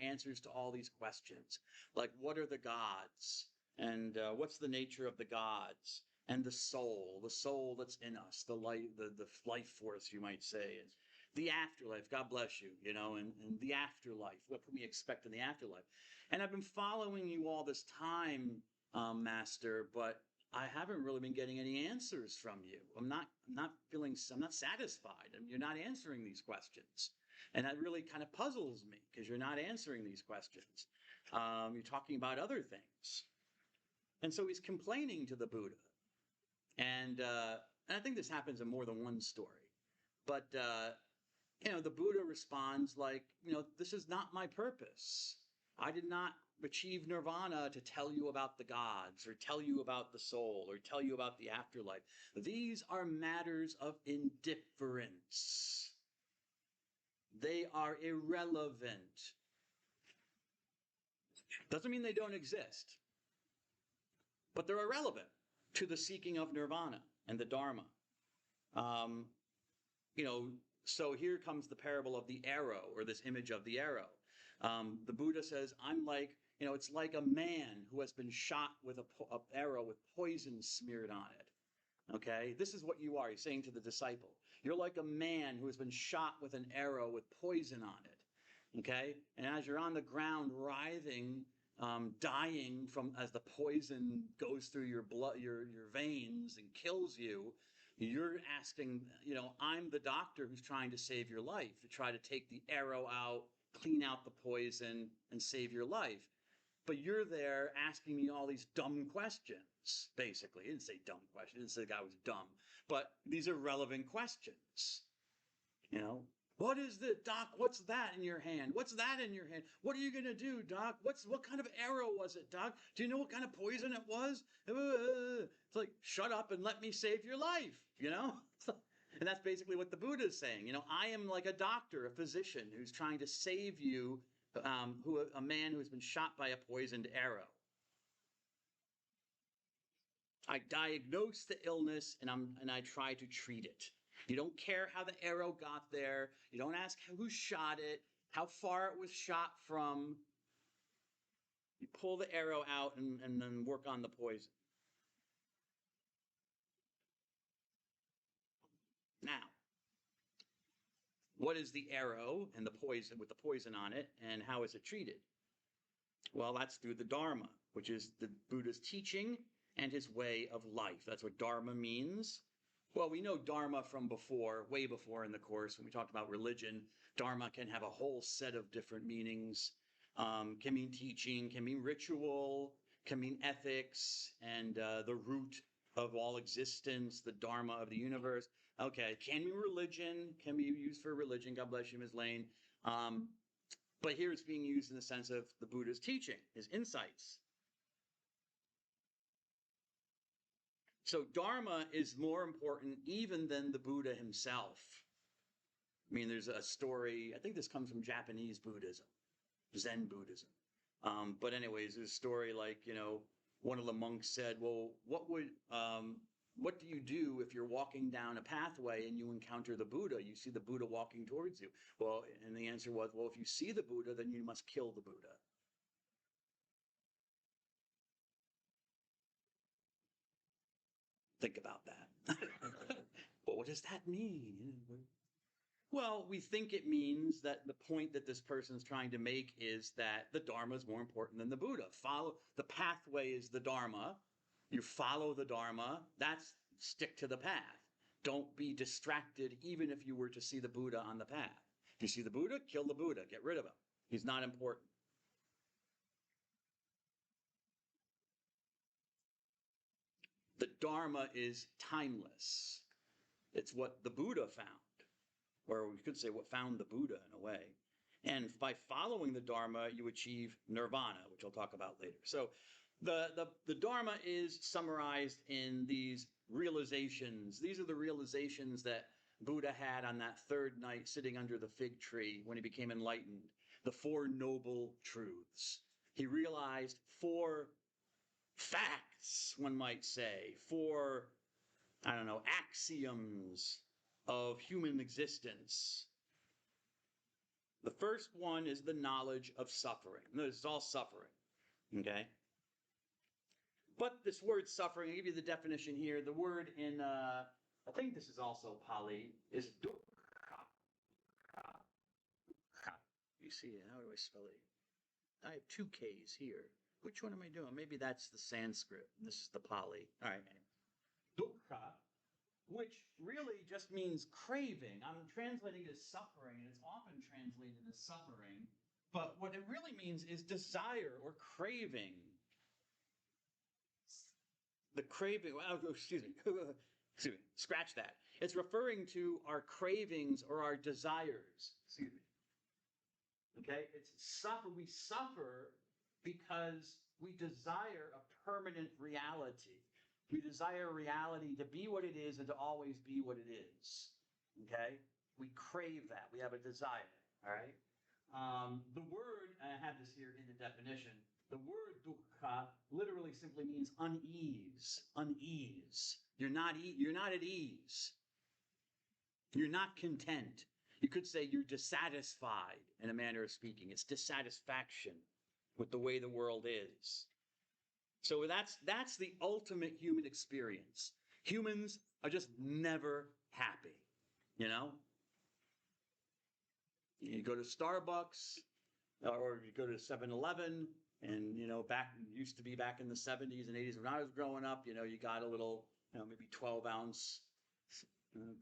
answers to all these questions. Like, what are the gods? And what's the nature of the gods? And the soul that's in us, the life force, you might say. And the afterlife, God bless you, and the afterlife. What can we expect in the afterlife? And I've been following you all this time, Master, but I haven't really been getting any answers from you. I'm not satisfied. You're not answering these questions. And that really kind of puzzles me, because you're not answering these questions. You're talking about other things. And so he's complaining to the Buddha. And I think this happens in more than one story. But, the Buddha responds like, this is not my purpose. I did not achieve nirvana to tell you about the gods or tell you about the soul or tell you about the afterlife. These are matters of indifference. They are irrelevant. Doesn't mean they don't exist, but they're irrelevant to the seeking of nirvana and the Dharma. So here comes the parable of the arrow, or this image of the arrow. The Buddha says, I'm like, it's like a man who has been shot with an arrow with poison smeared on it. Okay? This is what you are. He's saying to the disciple. You're like a man who has been shot with an arrow with poison on it. Okay? And as you're on the ground writhing, dying as the poison goes through your blood, your veins and kills you, you're asking, I'm the doctor who's trying to save your life, to try to take the arrow out, clean out the poison, and save your life. But you're there asking me all these dumb questions, basically. He didn't say dumb questions. He didn't say the guy was dumb. But these are relevant questions. What is the doc? What's that in your hand? What's that in your hand? What are you going to do, doc? What kind of arrow was it, doc? Do you know what kind of poison it was? It's like, shut up and let me save your life, And that's basically what the Buddha is saying. I am like a doctor, a physician who's trying to save you, a man who has been shot by a poisoned arrow. I diagnose the illness and I try to treat it. You don't care how the arrow got there. You don't ask who shot it, how far it was shot from. You pull the arrow out and then work on the poison. Now, what is the arrow and the poison with the poison on it, and how is it treated? Well, that's through the Dharma, which is the Buddha's teaching and his way of life. That's what Dharma means. Well, we know Dharma from before, way before in the course, when we talked about religion. Dharma can have a whole set of different meanings. Can mean teaching, can mean ritual, can mean ethics, and the root of all existence, the Dharma of the universe. Okay, can mean religion, can be used for religion. God bless you, Ms. Lane. But here it's being used in the sense of the Buddha's teaching, his insights. So Dharma is more important even than the Buddha himself. I mean, there's a story, I think this comes from Japanese Buddhism, Zen Buddhism. But anyways, there's a story like, one of the monks said, well, what do you do if you're walking down a pathway and you encounter the Buddha? You see the Buddha walking towards you. Well, and the answer was, well, if you see the Buddha, then you must kill the Buddha. Think about that. But what does that mean? Well, we think it means that the point that this person is trying to make is that the Dharma is more important than the Buddha. The pathway is the Dharma. You follow the Dharma. Stick to the path. Don't be distracted even if you were to see the Buddha on the path. If you see the Buddha, kill the Buddha. Get rid of him. He's not important. The Dharma is timeless. It's what the Buddha found. Or we could say what found the Buddha in a way. And by following the Dharma, you achieve nirvana, which I'll talk about later. So the Dharma is summarized in these realizations. These are the realizations that Buddha had on that third night sitting under the fig tree when he became enlightened. The Four Noble Truths. He realized 4 facts, one might say, 4, axioms of human existence. The first one is the knowledge of suffering. Notice it's all suffering, okay? But this word suffering, I'll give you the definition here. The word in, I think this is also Pali, is dukkha. You see it? How do I spell it? I have 2 Ks here. Which one am I doing? Maybe that's the Sanskrit. This is the Pali. All right. Dukkha, which really just means craving. I'm translating it as suffering, and it's often translated as suffering. But what it really means is desire or craving. The craving, excuse me, scratch that. It's referring to our cravings or our desires. Excuse me. Okay? It's suffer. We suffer because we desire a permanent reality. We desire reality to be what it is and to always be what it is. Okay? We crave that. We have a desire. All right? The word, and I have this here in the definition, the word dukkha literally simply means unease. Unease. You're not at ease. You're not content. You could say you're dissatisfied in a manner of speaking. It's dissatisfaction with the way the world is. So that's the ultimate human experience. Humans are just never happy, you know? You go to Starbucks or you go to 7-Eleven and, used to be back in the 70s and 80s when I was growing up, you got a little, maybe 12-ounce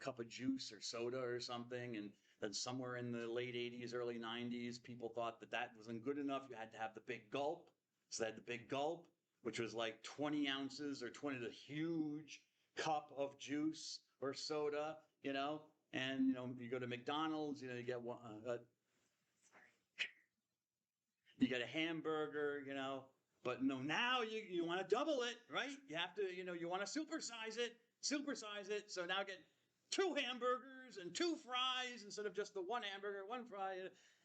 cup of juice or soda or something. And then somewhere in the late 80s, early 90s, people thought that wasn't good enough. You had to have the big gulp. So they had the big gulp, which was like 20 ounces or 20, the huge cup of juice or soda, and, you go to McDonald's, you get one, you get a hamburger, but no, now you want to double it, right? You have to, you want to supersize it. So now get 2 hamburgers and 2 fries instead of just the 1 hamburger, 1 fry.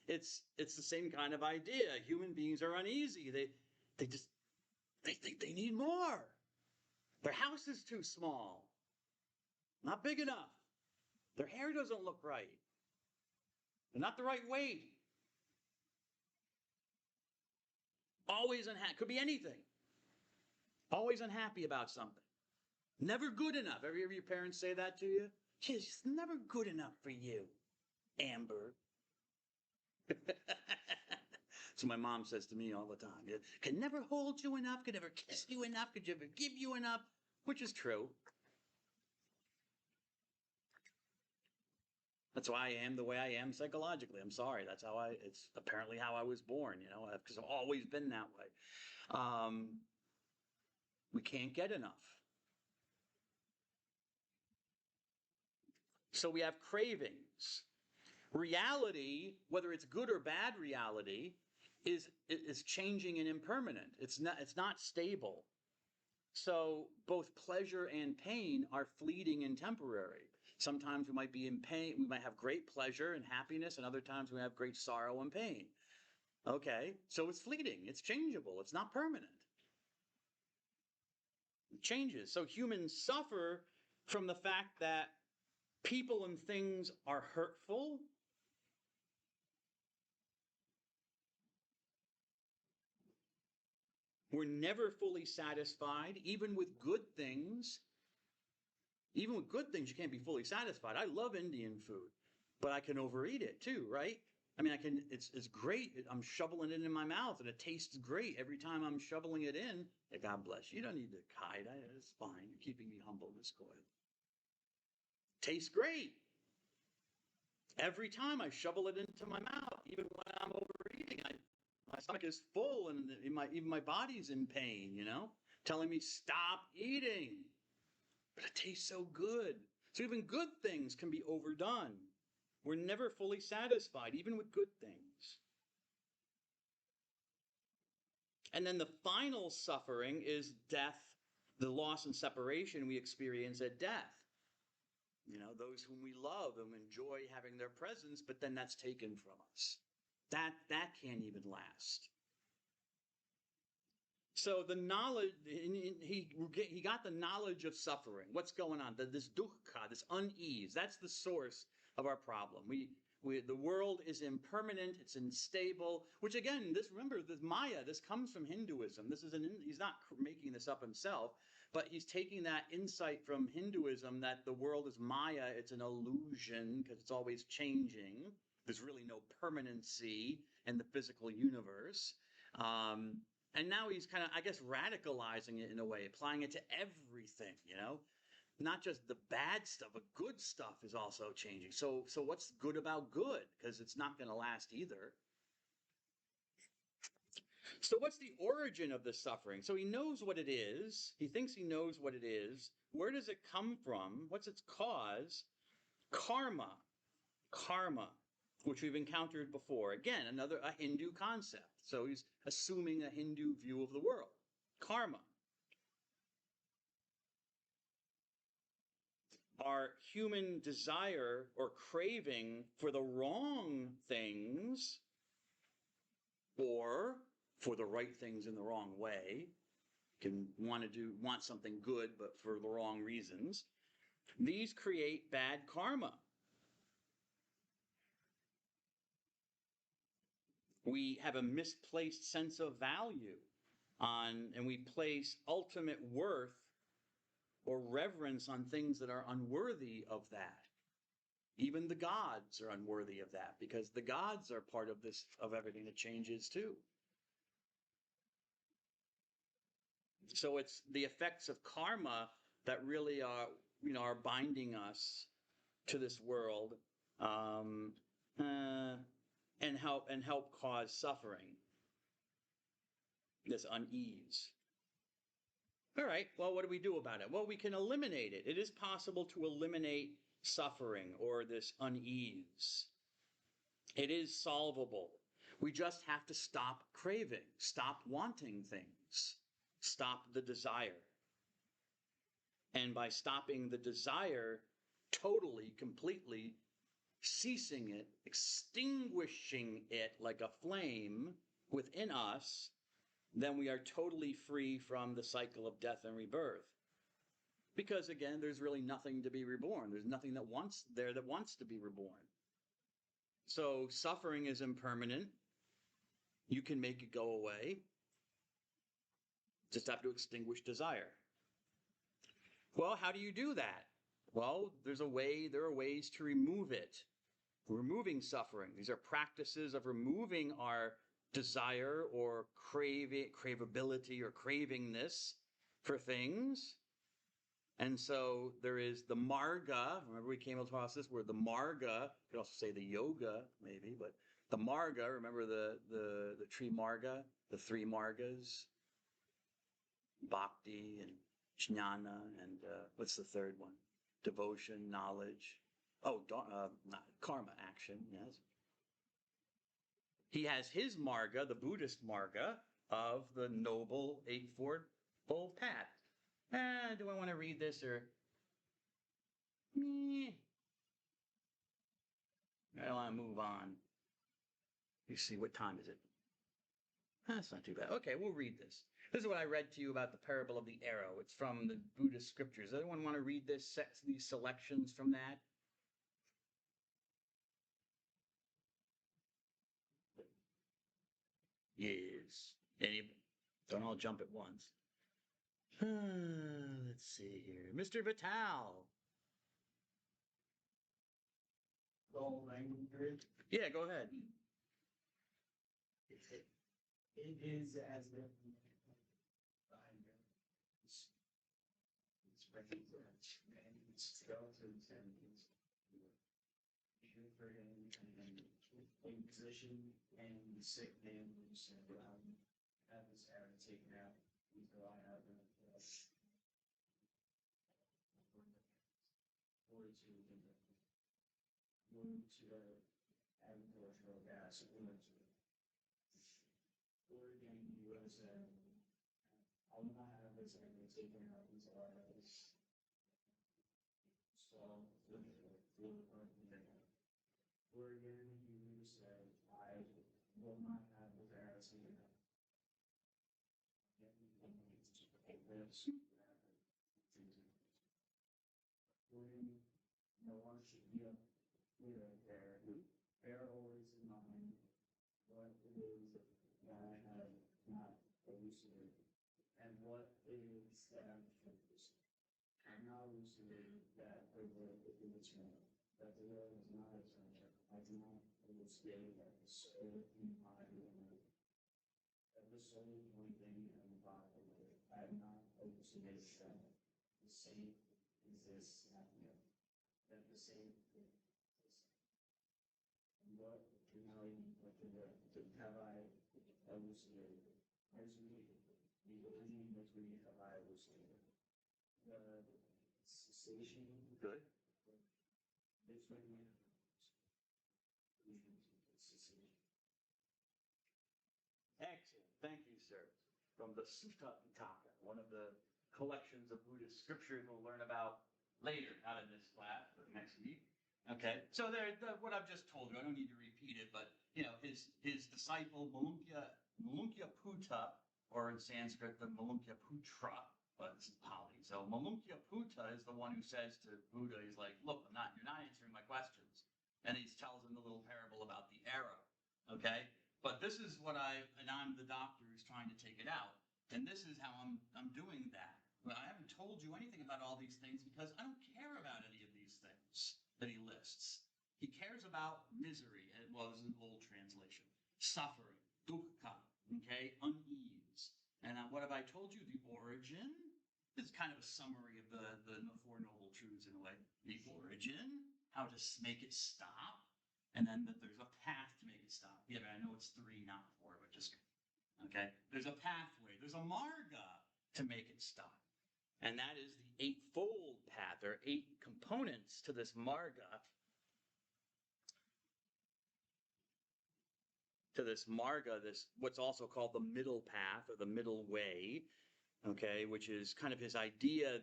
It's the same kind of idea. Human beings are uneasy. They think they need more. Their house is too small. Not big enough. Their hair doesn't look right. They're not the right weight. Always unhappy. Could be anything. Always unhappy about something. Never good enough. Ever hear your parents say that to you? It's never good enough for you, Amber. So my mom says to me all the time, could never hold you enough, could never kiss you enough, could never give you enough, which is true. That's why I am the way I am psychologically. I'm sorry. It's apparently how I was born, because I've always been that way. We can't get enough. So we have cravings. Reality, whether it's good or bad reality, is changing and impermanent. It's not stable. So both pleasure and pain are fleeting and temporary. Sometimes we might be in pain, we might have great pleasure and happiness, and other times we have great sorrow and pain. Okay, so it's fleeting, it's changeable, it's not permanent. It changes. So humans suffer from the fact that people and things are hurtful. We're never fully satisfied, even with good things. Even with good things, you can't be fully satisfied. I love Indian food, but I can overeat it too, right? I mean, it's great. I'm shoveling it in my mouth and it tastes great every time I'm shoveling it in. God bless you. You don't need to hide. It's fine. You're keeping me humble, Miss Coyle. Tastes great. Every time I shovel it into my mouth, even when I'm overeating, my stomach is full and even my body's in pain, telling me stop eating. But it tastes so good. So even good things can be overdone. We're never fully satisfied, even with good things. And then the final suffering is death, the loss and separation we experience at death. Those whom we love and enjoy having their presence, but then that's taken from us. That can't even last. So the knowledge, he got the knowledge of suffering. What's going on? This dukkha, this unease, that's the source of our problem. The world is impermanent, it's unstable, which again, remember, this Maya, this comes from Hinduism. He's not making this up himself, but he's taking that insight from Hinduism that the world is Maya, it's an illusion because it's always changing. There's really no permanency in the physical universe. And now he's kind of, I guess, radicalizing it in a way, applying it to everything, Not just the bad stuff, but good stuff is also changing. So what's good about good? Because it's not going to last either. So what's the origin of this suffering? So he knows what it is. He thinks he knows what it is. Where does it come from? What's its cause? Karma. Karma. which we've encountered before. Again, a Hindu concept. So he's assuming a Hindu view of the world. Karma. Our human desire or craving for the wrong things or for the right things in the wrong way, can want something good but for the wrong reasons. These create bad karma. We have a misplaced sense of value and we place ultimate worth or reverence on things that are unworthy of that. Even the gods are unworthy of that because the gods are part of this, of everything that changes too. So it's the effects of karma that really are binding us to this world, and help cause suffering, this unease. All right, well, what do we do about it? Well, we can eliminate it. It is possible to eliminate suffering or this unease. It is solvable. We just have to stop craving, stop wanting things, stop the desire. And by stopping the desire, totally, completely ceasing it, extinguishing it like a flame within us, then we are totally free from the cycle of death and rebirth. Because again, there's really nothing to be reborn. There's nothing that wants to be reborn. So suffering is impermanent. You can make it go away. Just have to extinguish desire. Well, how do you do that? Well, there are ways to remove it. Removing suffering. These are practices of removing our desire or craveability or cravingness for things. And so there is the marga. Remember we came across this word, the marga. You could also say the yoga, maybe, but the marga, remember the tree marga, the three margas? Bhakti and jnana and what's the third one? Devotion, knowledge. Oh, not karma, action, yes. He has his marga, the Buddhist marga, of the Noble Eightfold Path. Do I want to read this or? Meh. I want to move on. You see, what time is it? That's not too bad. Okay, we'll read this. This is what I read to you about the parable of the arrow. It's from the Buddhist scriptures. Anyone want to read these selections from that? Yes. Don't all jump at once. Let's see here. Mr. Vital. The whole language period. Yeah, go ahead. It is as if behind it's records and skeletons and inquisition and the sick man who said, have his hair taken out until I have it. Or to move to agricultural gas or again, he was I want to have his hair taken out until I have this. So, or again, he said, I will not have his hair taken out. When no one should be up here, bear always in mind what it is that I have not elucidated, and what is that I'm not elucidated that the world is eternal, that the world is not eternal. I do not elucidate that the soul in the body that the soul is one thing and the body another. I have not elucidated that the same exists not here, that the same exists. What reality, what have I elucidated? As we, between have I elucidated? The cessation. Good. Between excerpt from the Sutta Pitaka, one of the collections of Buddhist scriptures we'll learn about later, not in this class, but next week. Okay, so what I've just told you, I don't need to repeat it, but his disciple Malunkyaputta, or in Sanskrit the Malunkyaputta, but it's Pali. So Malunkyaputta is the one who says to Buddha, he's like, look, you're not answering my questions. And he tells him the little parable about the arrow. Okay? But this is and I'm the doctor who's trying to take it out. And this is how I'm doing that. But I haven't told you anything about all these things because I don't care about any of these things that he lists. He cares about misery, well, this is an old translation, suffering, dukkha, okay, unease. And what have I told you? The origin is kind of a summary of the Four Noble Truths in a way. The origin, how to make it stop, and then that there's a path to make it stop. Yeah, but I know it's 3, not 4, but just, okay? There's a pathway. There's a marga to make it stop. And that is the eightfold path. There are 8 components to this marga. This what's also called the middle path or the middle way, okay, which is kind of his idea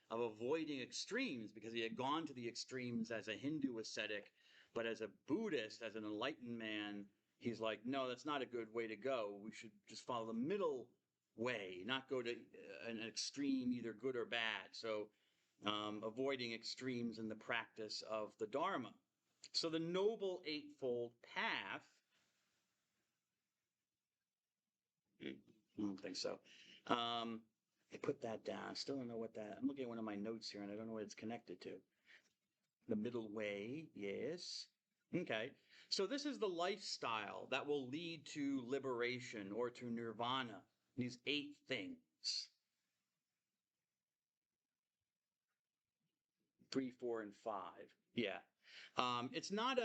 of avoiding extremes, because he had gone to the extremes as a Hindu ascetic, but as a Buddhist, as an enlightened man, he's like, no, that's not a good way to go. We should just follow the middle way, not go to an extreme, either good or bad. So avoiding extremes in the practice of the Dharma. So the Noble Eightfold Path, I don't think so. I put that down. I still don't know what that, I'm looking at one of my notes here and I don't know what it's connected to. The middle way, yes. Okay. So this is the lifestyle that will lead to liberation or to nirvana. These 8 things. 3, 4, and 5. Yeah. It's not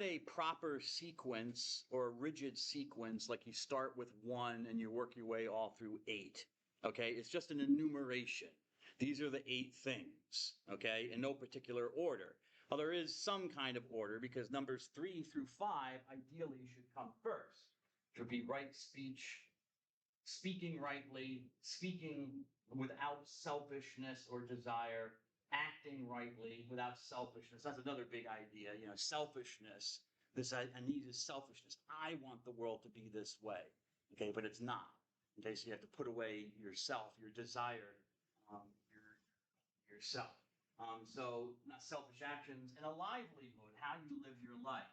a proper sequence or a rigid sequence like you start with 1 and you work your way all through 8. Okay, it's just an enumeration. These are the 8 things, okay, in no particular order. Well, there is some kind of order because numbers 3 through 5 ideally should come first. Should be right speech, speaking rightly, speaking without selfishness or desire, acting rightly without selfishness. That's another big idea, selfishness. I need this selfishness. I want the world to be this way, okay, but it's not. Okay, so you have to put away yourself, your desire, yourself. So not selfish actions, and a livelihood, how you live your life.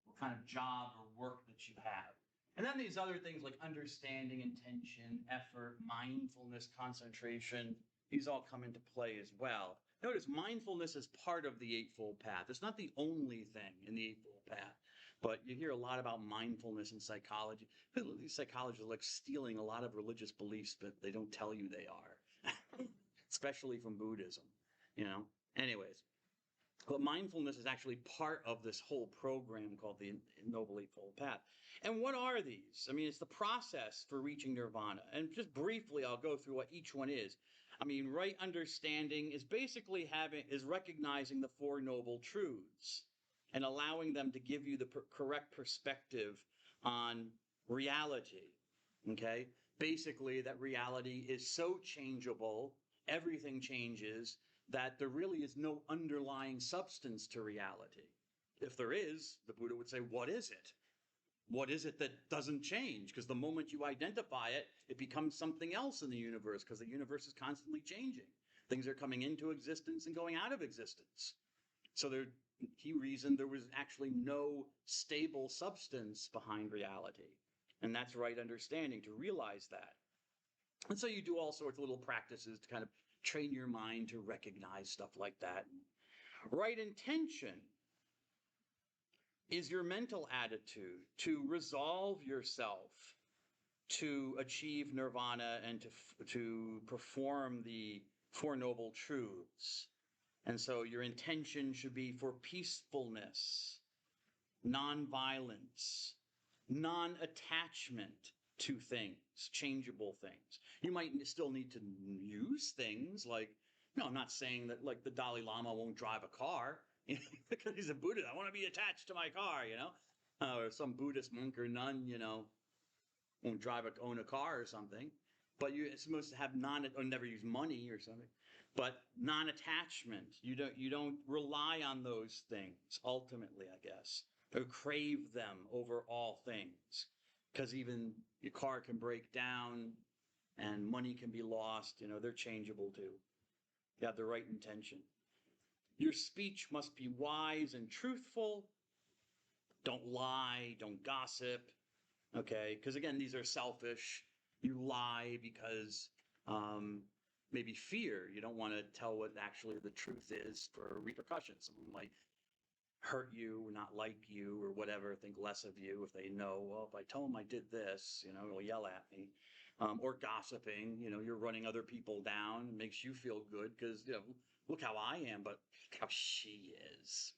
What kind of job or work that you have. And then these other things like understanding, intention, effort, mindfulness, concentration, these all come into play as well. Notice mindfulness is part of the Eightfold Path. It's not the only thing in the Eightfold Path, but you hear a lot about mindfulness in psychology. These psychologists are like stealing a lot of religious beliefs, but they don't tell you they are, especially from Buddhism, Anyways, but mindfulness is actually part of this whole program called the Noble Eightfold Path. And what are these? I mean, it's the process for reaching nirvana. And just briefly, I'll go through what each one is. I mean, right understanding is basically recognizing the Four Noble Truths and allowing them to give you the correct perspective on reality. Okay? Basically, that reality is so changeable, everything changes, that there really is no underlying substance to reality. If there is, the Buddha would say, what is it? What is it that doesn't change? Because the moment you identify it, it becomes something else in the universe, because the universe is constantly changing. Things are coming into existence and going out of existence. So he reasoned there was actually no stable substance behind reality. And that's right understanding, to realize that. And so you do all sorts of little practices to kind of train your mind to recognize stuff like that. Right intention is your mental attitude to resolve yourself to achieve nirvana and to perform the Four Noble Truths. And so your intention should be for peacefulness, non-violence, non-attachment to things, changeable things. You might still need to use things like, I'm not saying that like the Dalai Lama won't drive a car, because he's a Buddhist. I want to be attached to my car, or some Buddhist monk or nun, won't own a car or something, but you're supposed to have or never use money or something, but non-attachment. You don't rely on those things ultimately, I guess, or crave them over all things, because even your car can break down and money can be lost. They're changeable too. You have the right intention. Your speech must be wise and truthful. Don't lie, don't gossip. Okay, because again, these are selfish. You lie because maybe fear. You don't want to tell what actually the truth is for repercussions. Someone might hurt you, not like you, or whatever, think less of you if they know, well, if I tell them I did this, they'll yell at me. Or gossiping, you're running other people down. It makes you feel good because, look how I am, but look how she is.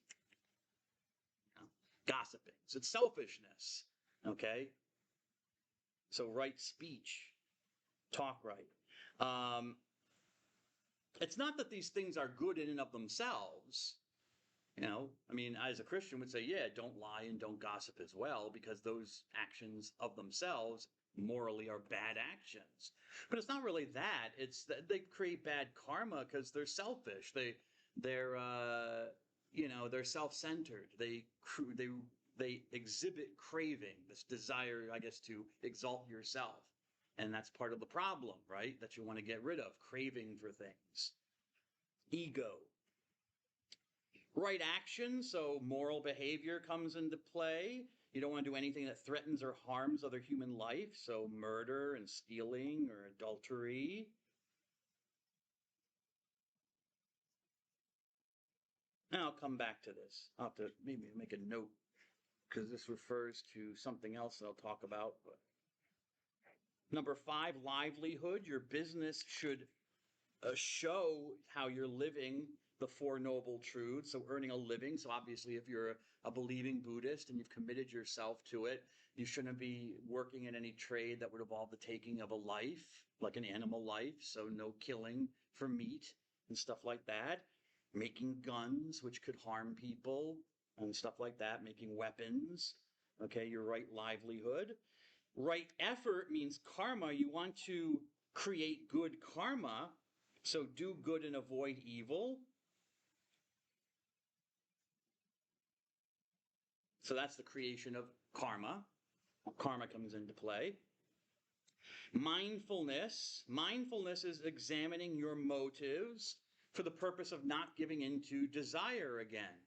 Gossiping. So it's selfishness. Okay? So right speech. Talk right. It's not that these things are good in and of themselves. As a Christian would say, yeah, don't lie and don't gossip as well, because those actions of themselves morally are bad actions. But it's not really that. It's that they create bad karma because they're selfish. They're self-centered. They exhibit craving, this desire, I guess, to exalt yourself. And that's part of the problem, right? That you want to get rid of, craving for things. Ego. Right action, so moral behavior comes into play. You don't want to do anything that threatens or harms other human life, so murder and stealing or adultery. And I'll come back to this. I'll have to maybe make a note, because this refers to something else that I'll talk about. But number 5, livelihood. Your business should show how you're living the 4 noble truths. So earning a living. So obviously, if you're a believing Buddhist and you've committed yourself to it, you shouldn't be working in any trade that would involve the taking of a life, like an animal life. So no killing for meat and stuff like that. Making guns, which could harm people and stuff like that. Making weapons. Okay, your right livelihood. Right effort means karma. You want to create good karma. So do good and avoid evil. So that's the creation of karma. Karma comes into play. Mindfulness. Mindfulness is examining your motives for the purpose of not giving into desire again.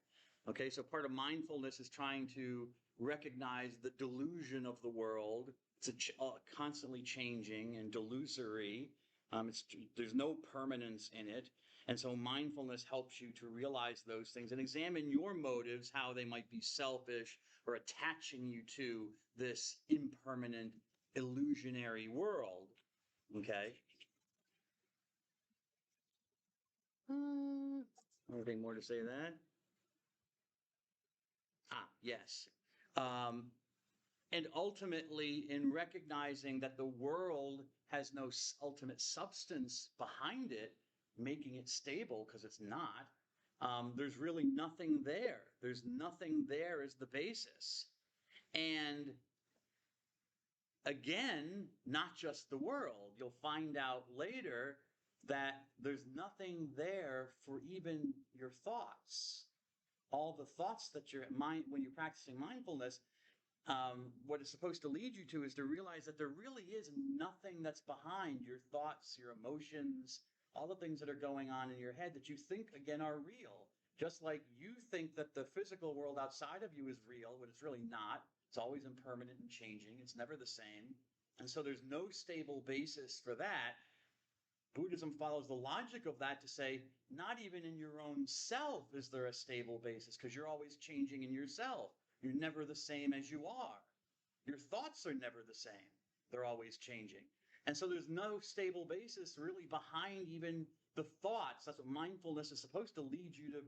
Okay, so part of mindfulness is trying to recognize the delusion of the world. It's constantly changing and delusory. There's no permanence in it. And so mindfulness helps you to realize those things and examine your motives, how they might be selfish or attaching you to this impermanent, illusionary world. Okay? Anything more to say to that? Yes. And ultimately, in recognizing that the world has no ultimate substance behind it, making it stable, because it's not, there's really nothing there. There's nothing there as the basis. And again, not just the world. You'll find out later that there's nothing there for even your thoughts. All the thoughts that when you're practicing mindfulness, what it's supposed to lead you to is to realize that there really is nothing that's behind your thoughts, your emotions, all the things that are going on in your head that you think, again, are real. Just like you think that the physical world outside of you is real, but it's really not. It's always impermanent and changing. It's never the same. And so there's no stable basis for that. Buddhism follows the logic of that to say, not even in your own self is there a stable basis, because you're always changing in yourself. You're never the same as you are. Your thoughts are never the same. They're always changing. And so there's no stable basis really behind even the thoughts. That's what mindfulness is supposed to lead you to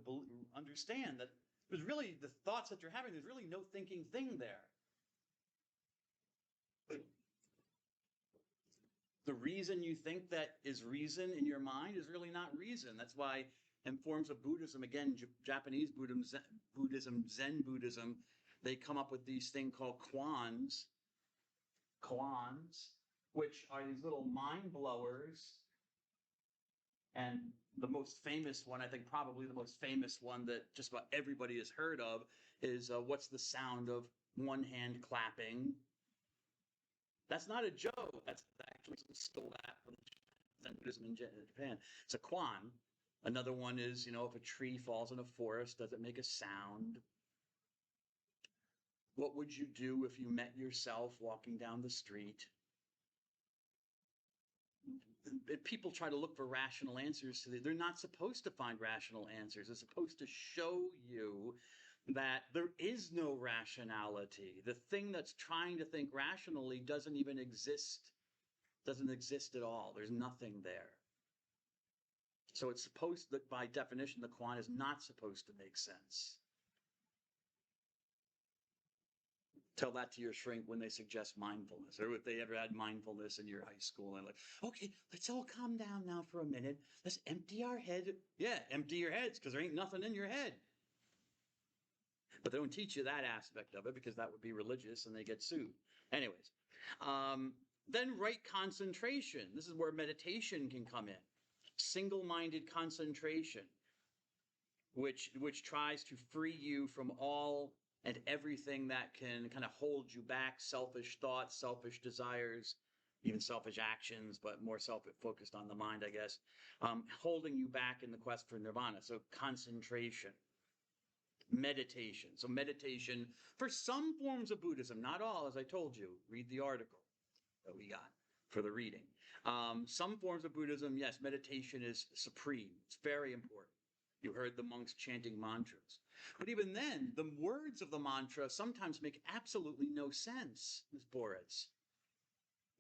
understand, that there's really the thoughts that you're having, there's really no thinking thing there. The reason you think that is reason in your mind is really not reason. That's why in forms of Buddhism, again, Japanese Buddhism, Zen Buddhism, they come up with these things called kwans. koans, which are these little mind blowers. And the most famous one, I think probably the most famous one that just about everybody has heard of, is what's the sound of one hand clapping? That's not a joke. That's actually stole that from Zen Buddhism in Japan. It's a kwan. Another one is, if a tree falls in a forest, does it make a sound? What would you do if you met yourself walking down the street? People try to look for rational answers to they're not supposed to find rational answers. They're supposed to show you that there is no rationality. The thing that's trying to think rationally doesn't even exist, doesn't exist at all. There's nothing there. So it's supposed that by definition, the kwan is not supposed to make sense. Tell that to your shrink when they suggest mindfulness, or if they ever had mindfulness in your high school and like, okay, let's all calm down now for a minute. Let's empty our head. Yeah, empty your heads because there ain't nothing in your head. But they don't teach you that aspect of it because that would be religious and they get sued. Anyways, then right concentration. This is where meditation can come in. Single-minded concentration, which tries to free you from all and everything that can kind of hold you back, selfish thoughts, selfish desires, even selfish actions, but more focused on the mind, I guess, holding you back in the quest for nirvana. So concentration, meditation. So meditation for some forms of Buddhism, not all, as I told you. Read the article that we got for the reading. Some forms of Buddhism, yes, meditation is supreme. It's very important. You heard the monks chanting mantras. But even then, the words of the mantra sometimes make absolutely no sense, Ms. Boritz.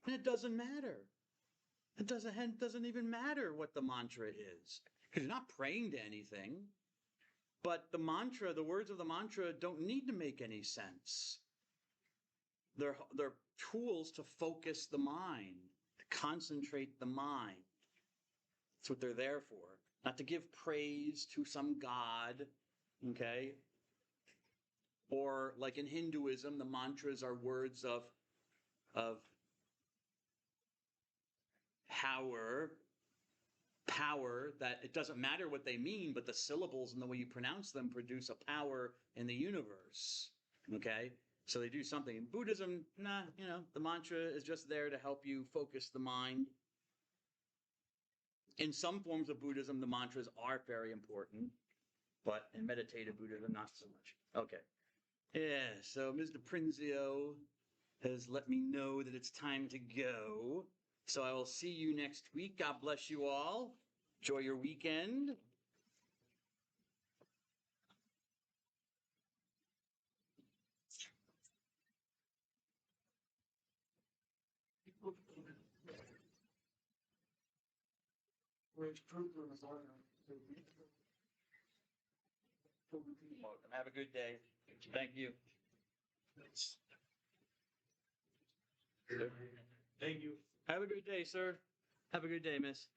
And it doesn't matter. It doesn't even matter what the mantra is. Because you're not praying to anything. But the mantra, the words of the mantra don't need to make any sense. They're tools to focus the mind, to concentrate the mind. That's what they're there for. Not to give praise to some god, okay? Or like in Hinduism, the mantras are words of power that it doesn't matter what they mean, but the syllables and the way you pronounce them produce a power in the universe, okay? So they do something. In Buddhism, the mantra is just there to help you focus the mind. In some forms of Buddhism, the mantras are very important, but in meditative Buddhism, not so much. Okay. Yeah, so Mr. Prinzio has let me know that it's time to go. So I will see you next week. God bless you all. Enjoy your weekend. Welcome. Have a good day. Thank you. Thank you. Have a good day, sir. Have a good day, miss.